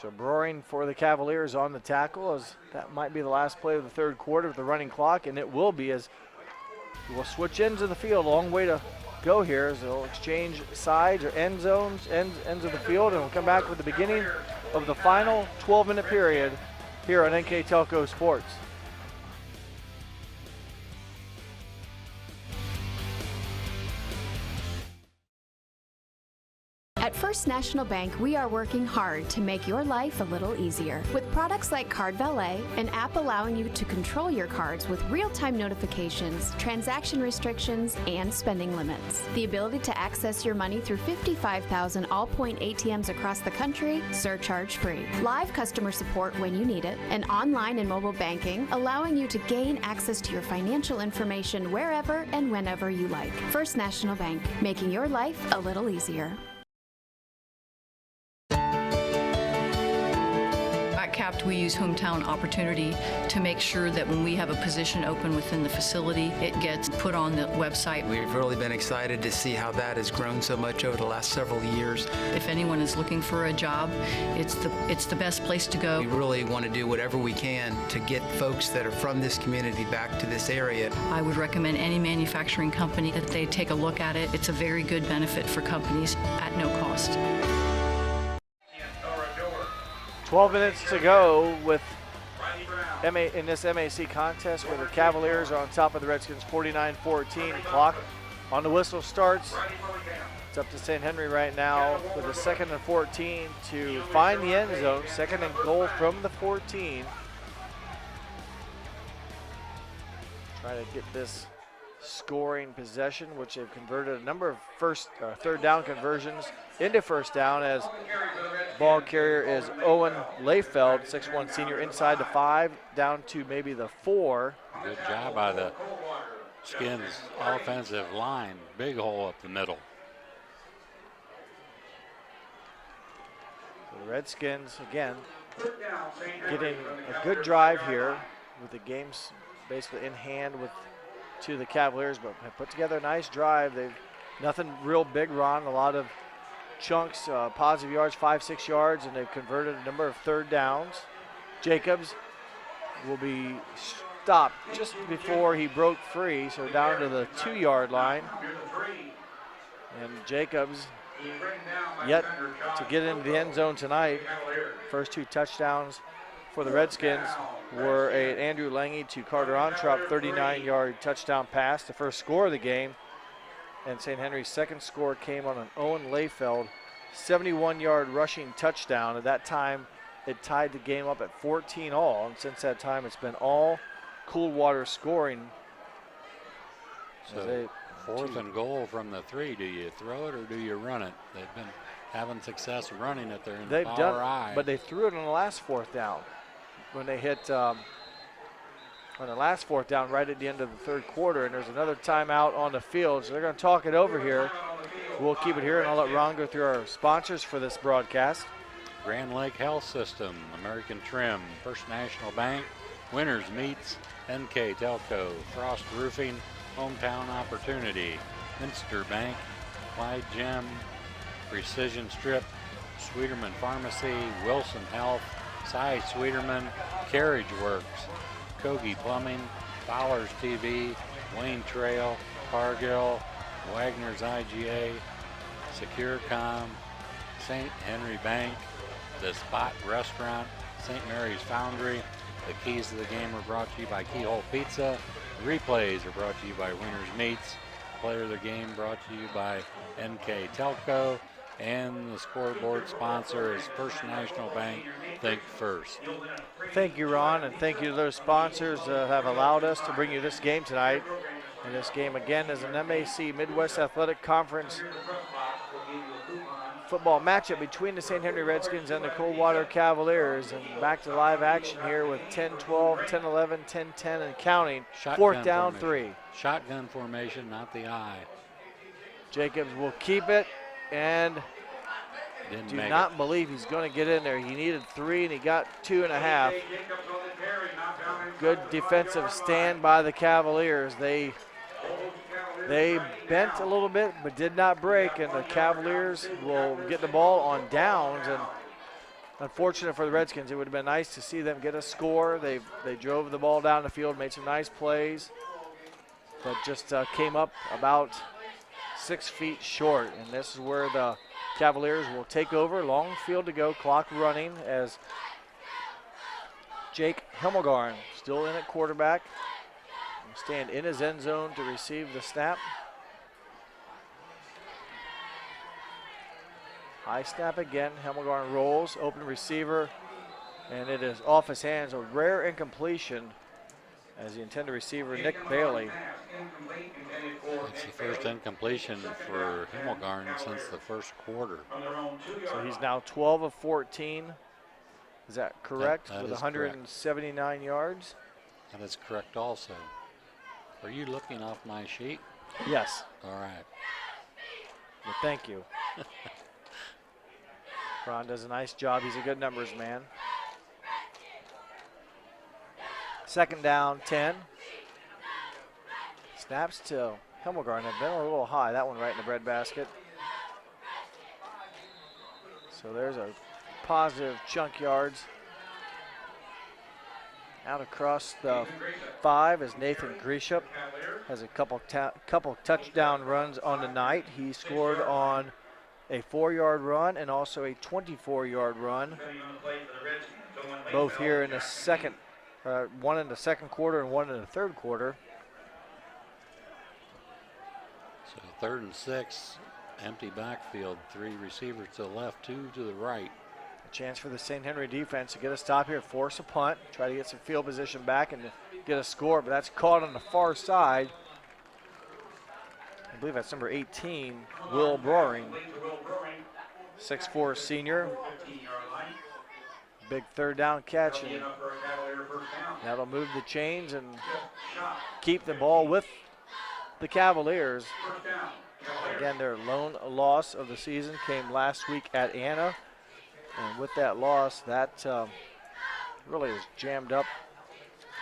So Broering for the Cavaliers on the tackle, as that might be the last play of the third quarter with the running clock, and it will be, as we'll switch ends of the field. A long way to go here as they'll exchange sides or ends of the field, and we'll come back with the beginning of the final 12-minute period here on NKTelco Sports. At First First National Bank, we are working hard to make your life a little easier. With products like Card Valet, an app allowing you to control your cards with real-time notifications, transaction restrictions, and spending limits. The ability to access your money through 55,000 all-point ATMs across the country, surcharge-free. Live customer support when you need it, and online and mobile banking, allowing you to gain access to your financial information wherever and whenever you like. First National Bank, making your life a little easier. At CAPT, we use Hometown Opportunity to make sure that when we have a position open within the facility, it gets put on the website. We've really been excited to see how that has grown so much over the last several years. If anyone is looking for a job, it's the best place to go. We really want to do whatever we can to get folks that are from this community back to this area. I would recommend any manufacturing company that they take a look at it. It's a very good benefit for companies at no cost. 12 minutes to go with in this MAC contest where the Cavaliers are on top of the Redskins 49-14. Clock on the whistle starts. It's up to St. Henry right now with a 2nd and 14 to find the end zone. 2nd and goal from the 14. Try to get this scoring possession, which they've converted a number of third down conversions into first down, as ball carrier is Owen Layfeld, 6'1" senior, inside the 5, down to maybe the 4. Good job by the Skins offensive line. Big hole up the middle. The Redskins, again, getting a good drive here with the games basically in hand to the Cavaliers, but have put together a nice drive. They've nothing real big, Ron, a lot of chunks, positive yards, 5-6 yards, and they've converted a number of third downs. Jacobs will be stopped just before he broke free, so down to the 2-yard line. And Jacobs yet to get into the end zone tonight. First 2 touchdowns for the Redskins were an Andrew Lange to Carter Ontrop 39-yard touchdown pass, the first score of the game. And St. Henry's second score came on an Owen Layfeld 71-yard rushing touchdown. At that time, it tied the game up at 14 all. And since that time, it's been all Coldwater scoring. So 4th and goal from the 3. Do you throw it or do you run it? They've been having success running it there in the power I. But they threw it on the last 4th down when they hit on the last 4th down right at the end of the 3rd quarter, and there's another timeout on the field, so they're going to talk it over here. We'll keep it here, and I'll let Ron go through our sponsors for this broadcast. Grand Lake Health System, American Trim, First National Bank, Winners Meats, NKTelco, Frost Roofing, Hometown Opportunity, Minster Bank, Clyde Gem, Precision Strip, Sweeterman Pharmacy, Wilson Health, Cy Sweeterman, Carriage Works, Kogi Plumbing, Fowler's TV, Wayne Trail, Cargill, Wagner's IGA, SecureCom, St. Henry Bank, The Spot Restaurant, St. Mary's Foundry. The keys to the game are brought to you by Keyhole Pizza. The replays are brought to you by Winners Meats. Player of the game brought to you by NKTelco. And the scoreboard sponsor is First National Bank. Think first. Thank you, Ron, and thank you to those sponsors that have allowed us to bring you this game tonight. And this game, again, is an MAC Midwest Athletic Conference football matchup between the St. Henry Redskins and the Coldwater Cavaliers. And back to live action here with 10-12, 10-11, 10-10, and counting. Shotgun 4th down, formation. 3. Shotgun formation, not the eye. Jacobs will keep it. And do not believe he's going to get in there. He needed 3 and he got 2.5. Good defensive stand by the Cavaliers. They bent a little bit but did not break, and the Cavaliers will get the ball on downs. And unfortunate for the Redskins, it would have been nice to see them get a score. They drove the ball down the field, made some nice plays, but just came up about 6 feet short. And this is where the Cavaliers will take over. Long field to go, clock running, as Jake Himmelgarn still in at quarterback. Will stand in his end zone to receive the snap. High snap again. Hemmelgarn rolls, open receiver, and it is off his hands. A rare incompletion as the intended receiver, Nick Bailey. It's the first incompletion for Hemmelgarn since the first quarter. So he's now 12 of 14. Is that correct? That with is 179 yards? That is correct also. Are you looking off my sheet? Yes. All right. Well, thank you. Ron does a nice job. He's a good numbers man. Second down, 10. Snaps to Hemmelgarn. Have been a little high. That one right in the breadbasket. So there's a positive chunk yards. Out across the 5 is Nathan Grisham. Has a couple touchdown runs on the night. He scored on a 4-yard run and also a 24-yard run. Both here in the second, one in the second quarter and one in the third quarter. So 3rd and 6, empty backfield, 3 receivers to the left, 2 to the right. A chance for the St. Henry defense to get a stop here, force a punt, try to get some field position back and get a score, but that's caught on the far side. I believe that's number 18, Will Broering. 6'4" senior. Big third down catch, and that'll move the chains and keep the ball with the Cavaliers. Again, their lone loss of the season came last week at Anna. And with that loss, that really has jammed up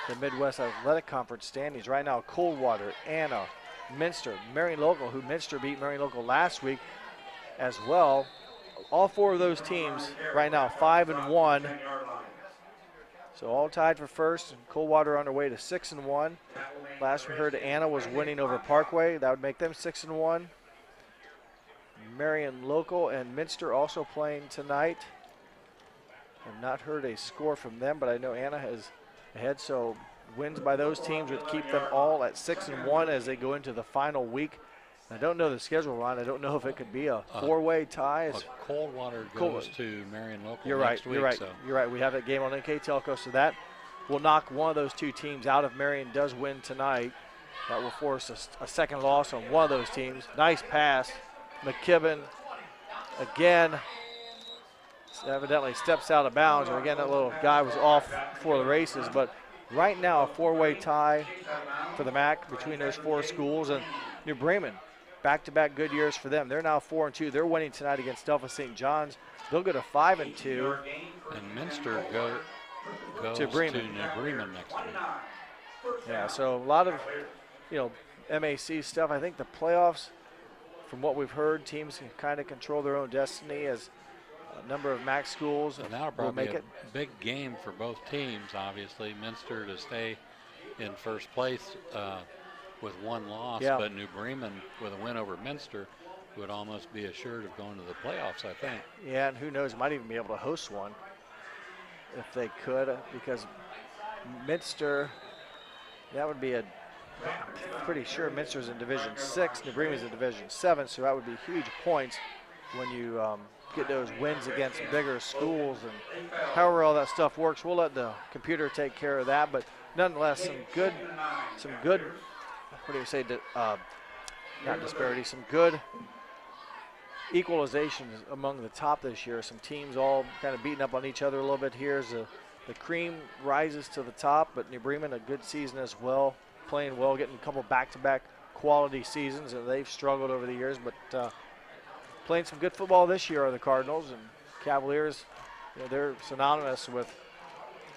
the Midwest Athletic Conference standings. Right now, Coldwater, Anna, Minster, Marion Local, who Minster beat Marion Local last week as well. All 4 of those teams right now 5-1. So all tied for first, and Coldwater on their way to 6-1. Last we heard, Anna was winning over Parkway. That would make them 6-1. Marion Local and Minster also playing tonight. I've not heard a score from them, but I know Anna has ahead, so wins by those teams would keep them all at 6-1 as they go into the final week. I don't know the schedule, Ron. I don't know if it could be a 4-way tie. Coldwater goes to Marion Local You're next right. week. You're right. So. You're right. We have that game on NKTelco, so that will knock one of those 2 teams out. If Marion does win tonight, that will force a second loss on one of those teams. Nice pass. McKibben again evidently steps out of bounds. And again, that little guy was off for the races. But right now, a 4-way tie for the MAC between those 4 schools. And New Bremen, back-to-back good years for them. They're now 4-2. They're winning tonight against Delphos St. John's. They'll go to 5-2. And Minster goes to New Bremen next week. Yeah, so a lot of, MAC stuff. I think the playoffs, from what we've heard, teams can kind of control their own destiny as a number of MAC schools and that'll probably make it a big game for both teams, obviously. Minster to stay in first place with 1 loss, but New Bremen with a win over Minster would almost be assured of going to the playoffs, I think. Yeah, and who knows, might even be able to host one if they could, because Minster, that would be I'm pretty sure Minster's in Division 6, New Bremen's in Division 7, so that would be huge points when you get those wins against bigger schools. And however all that stuff works, we'll let the computer take care of that, but nonetheless, some good, what do you say, not disparity, some good equalizations among the top this year. Some teams all kind of beating up on each other a little bit here as the cream rises to the top, but New Bremen a good season as well, playing well, getting a couple back-to-back quality seasons, and they've struggled over the years, but playing some good football this year are the Cardinals, and Cavaliers, they're synonymous with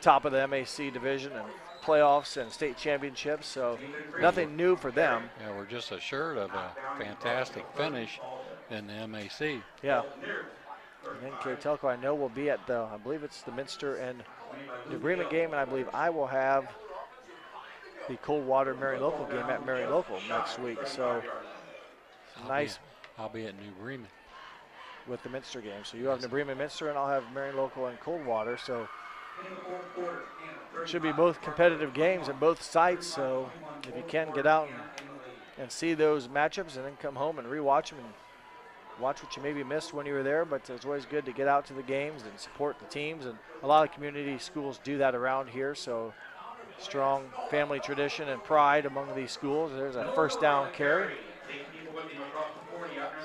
top of the MAC division and playoffs and state championships, so nothing new for them. Yeah, we're just assured of a fantastic finish in the MAC. Yeah. And NKTelco, I know, will be at I believe it's the Minster and New Bremen game, and I believe I will have the Coldwater Marion Local game at Marion Local next week. So I'll be at New Bremen with the Minster game. So you have New Bremen, Minster, and I'll have Marion Local and Coldwater. So should be both competitive games at both sites. So if you can get out and see those matchups and then come home and rewatch them and watch what you maybe missed when you were there, but it's always good to get out to the games and support the teams. And a lot of community schools do that around here, so strong family tradition and pride among these schools. There's a first down carry.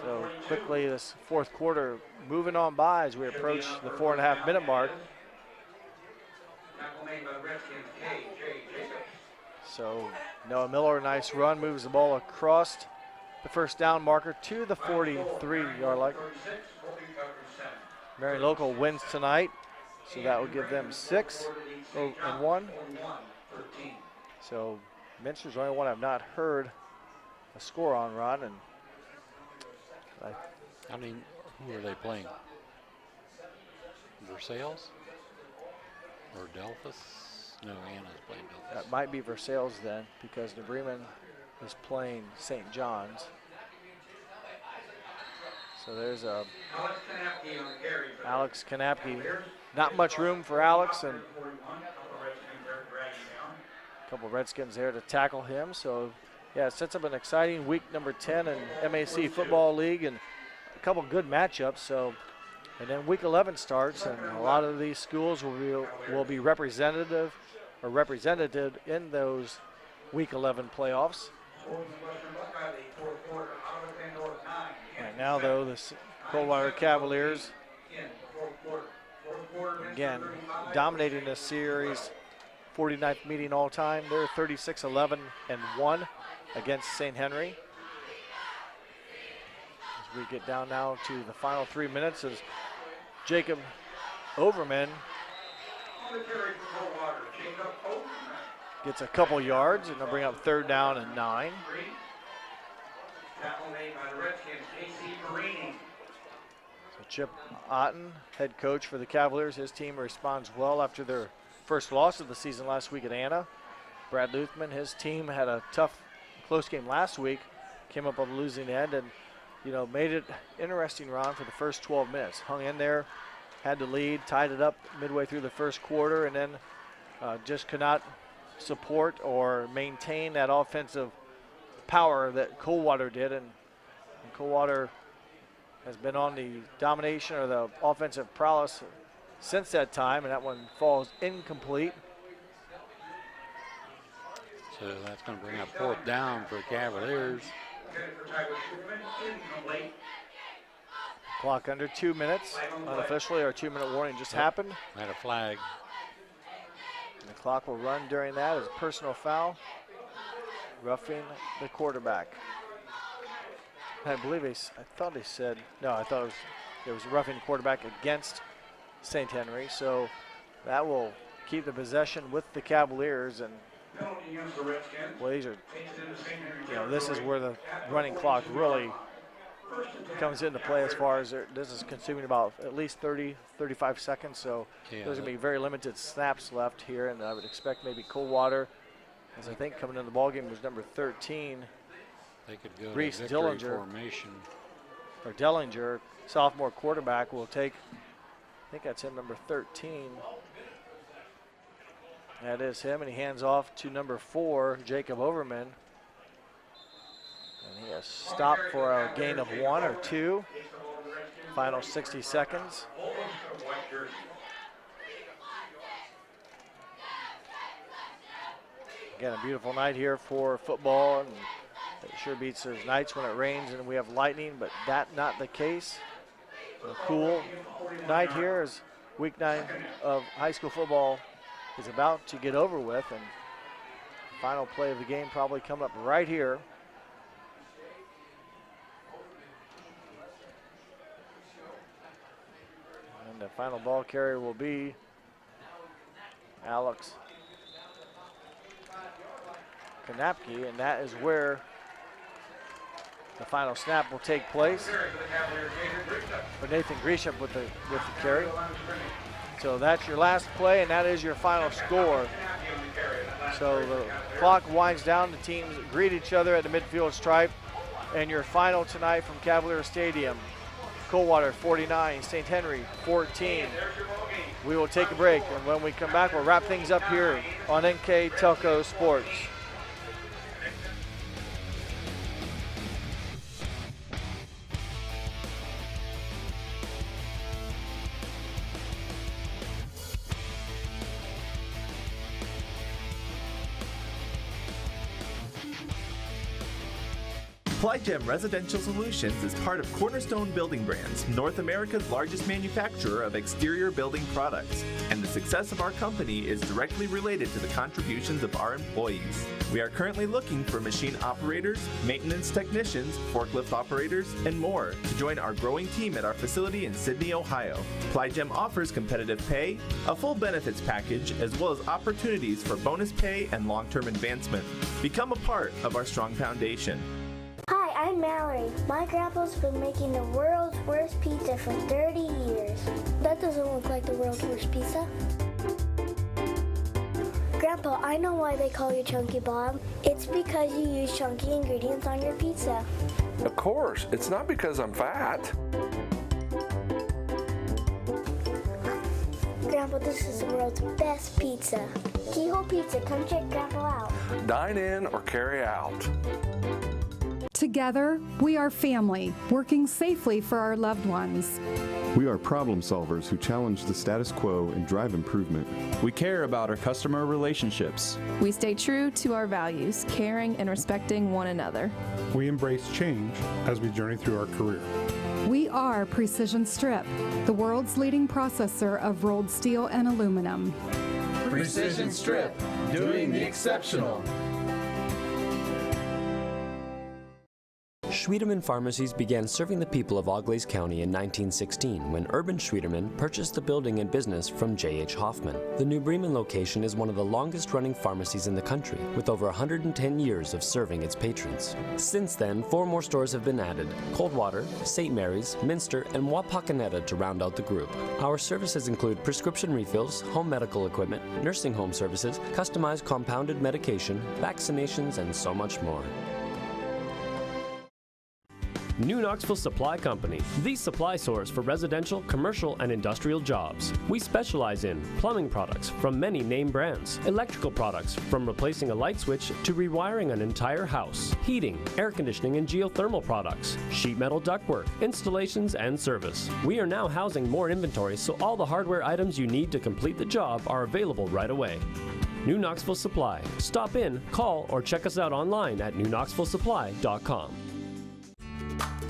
So quickly this fourth quarter moving on by as we approach the 4.5-minute mark. So Noah Miller, nice run, moves the ball across the first down marker to the 43-yard line. Marion Local wins tonight, so that will give them 6-1. So Minster's the only one I've not heard a score on, Ron. And I mean, who are they playing? Versailles or Delphus? No, Anna's playing Delphus. That might be Versailles then, because New Bremen is playing St. John's. So there's Alex Kanapke. Not much room for Alex, and a couple Redskins there to tackle him. So yeah, it sets up an exciting week number 10 in MAC Football League, and a couple good matchups. So, and then week 11 starts, and a lot of these schools will be represented in those week 11 playoffs. Right now, though, the Coldwater Cavaliers, again, dominating this series, 49th meeting all time. They're 36-11-1 against St. Henry. As we get down now to the final 3 minutes, as Jacob Overman gets a couple yards, and they'll bring up 3rd down and 9. So Chip Otten, head coach for the Cavaliers, his team responds well after their first loss of the season last week at Anna. Brad Luthman, his team had a tough, close game last week, came up on the losing end, and made it interesting, Ron, for the first 12 minutes. Hung in there, had the lead, tied it up midway through the first quarter, and then just could not support or maintain that offensive power that Coldwater did, and Coldwater has been on the domination or the offensive prowess since that time, and that one falls incomplete. So that's going to bring up 4th down for the Cavaliers. Clock under 2 minutes. Unofficially, our 2-minute warning just happened. Had a flag. And the clock will run during that as a personal foul. Roughing the quarterback. I believe I thought they said, no, I thought it was roughing the quarterback against St. Henry. So that will keep the possession with the Cavaliers. And well, these are, this is where the running clock really comes into play as far as this is consuming about at least 35 seconds. So there's going to be very limited snaps left here, and I would expect maybe Coldwater, as I think coming in the ballgame was number 13. They could go Reese to victory Dillinger, formation. or Dellinger, sophomore quarterback, will take, I think that's him, number 13. That is him, and he hands off to number 4, Jacob Overman. And he has stopped for a gain of 1 or 2. Final 60 seconds. Again, a beautiful night here for football, and it sure beats those nights when it rains and we have lightning, but that not the case. A cool night here as week 9 of high school football is about to get over with, and the final play of the game probably coming up right here. And the final ball carrier will be Alex Kanapke, and that is where the final snap will take place for Nathan Grisham with the carry. So that's your last play, and that is your final score. So the clock winds down. The teams greet each other at the midfield stripe. And your final tonight from Cavalier Stadium, Coldwater 49, St. Henry 14. We will take a break, and when we come back, we'll wrap things up here on NKTelco Sports. Plygem Residential Solutions is part of Cornerstone Building Brands, North America's largest manufacturer of exterior building products, and the success of our company is directly related to the contributions of our employees. We are currently looking for machine operators, maintenance technicians, forklift operators, and more to join our growing team at our facility in Sydney, Ohio. Plygem offers competitive pay, a full benefits package, as well as opportunities for bonus pay and long-term advancement. Become a part of our strong foundation. Hi, I'm Mallory. My grandpa's been making the world's worst pizza for 30 years. That doesn't look like the world's worst pizza. Grandpa, I know why they call you Chunky Bob. It's because you use chunky ingredients on your pizza. Of course, it's not because I'm fat. Grandpa, this is the world's best pizza. Keyhole Pizza, come check Grandpa out. Dine in or carry out. Together, we are family, working safely for our loved ones. We are problem solvers who challenge the status quo and drive improvement. We care about our customer relationships. We stay true to our values, caring and respecting one another. We embrace change as we journey through our career. We are Precision Strip, the world's leading processor of rolled steel and aluminum. Precision Strip, doing the exceptional. Schwiedemann Pharmacies began serving the people of Auglaize County in 1916 when Urban Schwiedemann purchased the building and business from J.H. Hoffman. The New Bremen location is one of the longest-running pharmacies in the country, with over 110 years of serving its patrons. Since then, 4 more stores have been added: Coldwater, St. Mary's, Minster, and Wapakoneta to round out the group. Our services include prescription refills, home medical equipment, nursing home services, customized compounded medication, vaccinations, and so much more. New Knoxville Supply Company, the supply source for residential, commercial, and industrial jobs. We specialize in plumbing products from many name brands, electrical products from replacing a light switch to rewiring an entire house, heating, air conditioning, and geothermal products, sheet metal ductwork, installations, and service. We are now housing more inventory, so all the hardware items you need to complete the job are available right away. New Knoxville Supply. Stop in, call, or check us out online at newknoxvillesupply.com.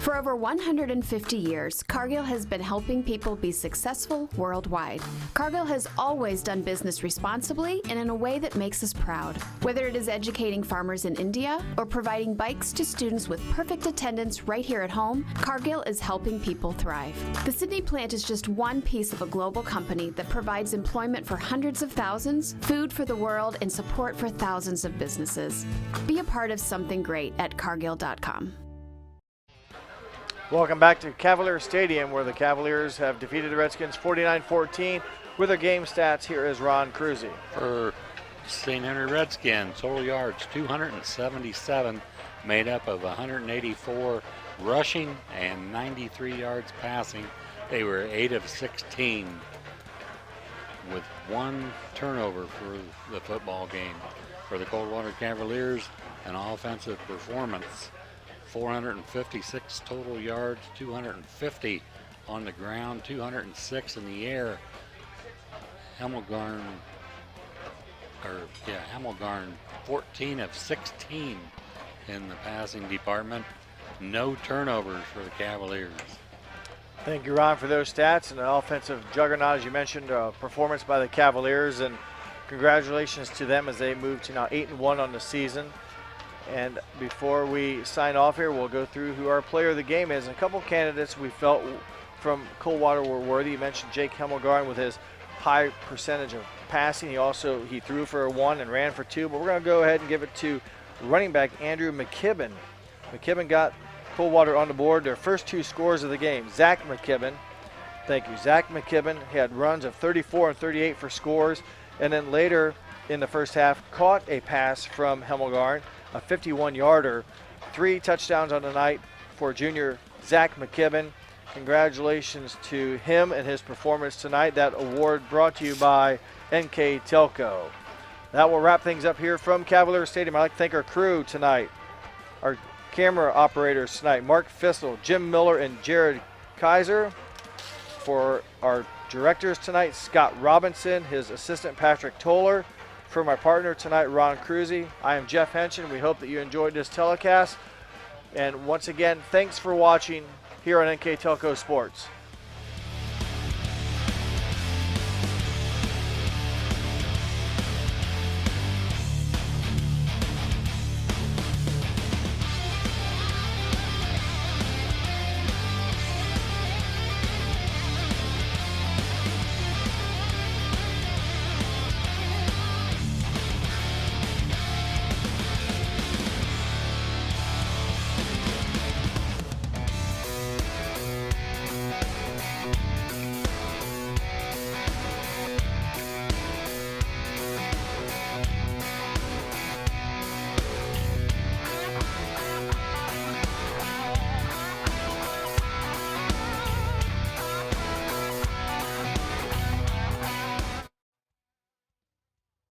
For over 150 years, Cargill has been helping people be successful worldwide. Cargill has always done business responsibly and in a way that makes us proud. Whether it is educating farmers in India or providing bikes to students with perfect attendance right here at home, Cargill is helping people thrive. The Sydney plant is just one piece of a global company that provides employment for hundreds of thousands, food for the world, and support for thousands of businesses. Be a part of something great at Cargill.com. Welcome back to Cavalier Stadium, where the Cavaliers have defeated the Redskins 49-14. With their game stats, here is Ron Cruzy. For St. Henry Redskins, total yards 277, made up of 184 rushing and 93 yards passing. They were 8 of 16 with 1 turnover for the football game. For the Coldwater Cavaliers, an offensive performance. 456 total yards, 250 on the ground, 206 in the air. Hamilgarn, 14 of 16 in the passing department. No turnovers for the Cavaliers. Thank you, Ron, for those stats and an offensive juggernaut, as you mentioned, performance by the Cavaliers, and congratulations to them as they move to now 8-1 on the season. And before we sign off here, we'll go through who our player of the game is. And a couple candidates we felt from Coldwater were worthy. You mentioned Jake Hemmelgarn with his high percentage of passing. He threw for 1 and ran for 2. But we're going to go ahead and give it to running back Andrew McKibben. McKibben got Coldwater on the board, their first 2 scores of the game. Zach McKibben, thank you. Zach McKibben had runs of 34 and 38 for scores. And then later in the first half, caught a pass from Hemmelgarn, a 51-yarder, 3 touchdowns on the night for junior Zach McKibben. Congratulations to him and his performance tonight. That award brought to you by NKTelco. That will wrap things up here from Cavalier Stadium. I'd like to thank our crew tonight, our camera operators tonight, Mark Fissel, Jim Miller, and Jared Kaiser. For our directors tonight, Scott Robinson, his assistant Patrick Toller. For my partner tonight, Ron Cruzy, I am Jeff Henson. We hope that you enjoyed this telecast. And once again, thanks for watching here on NKTelco Sports.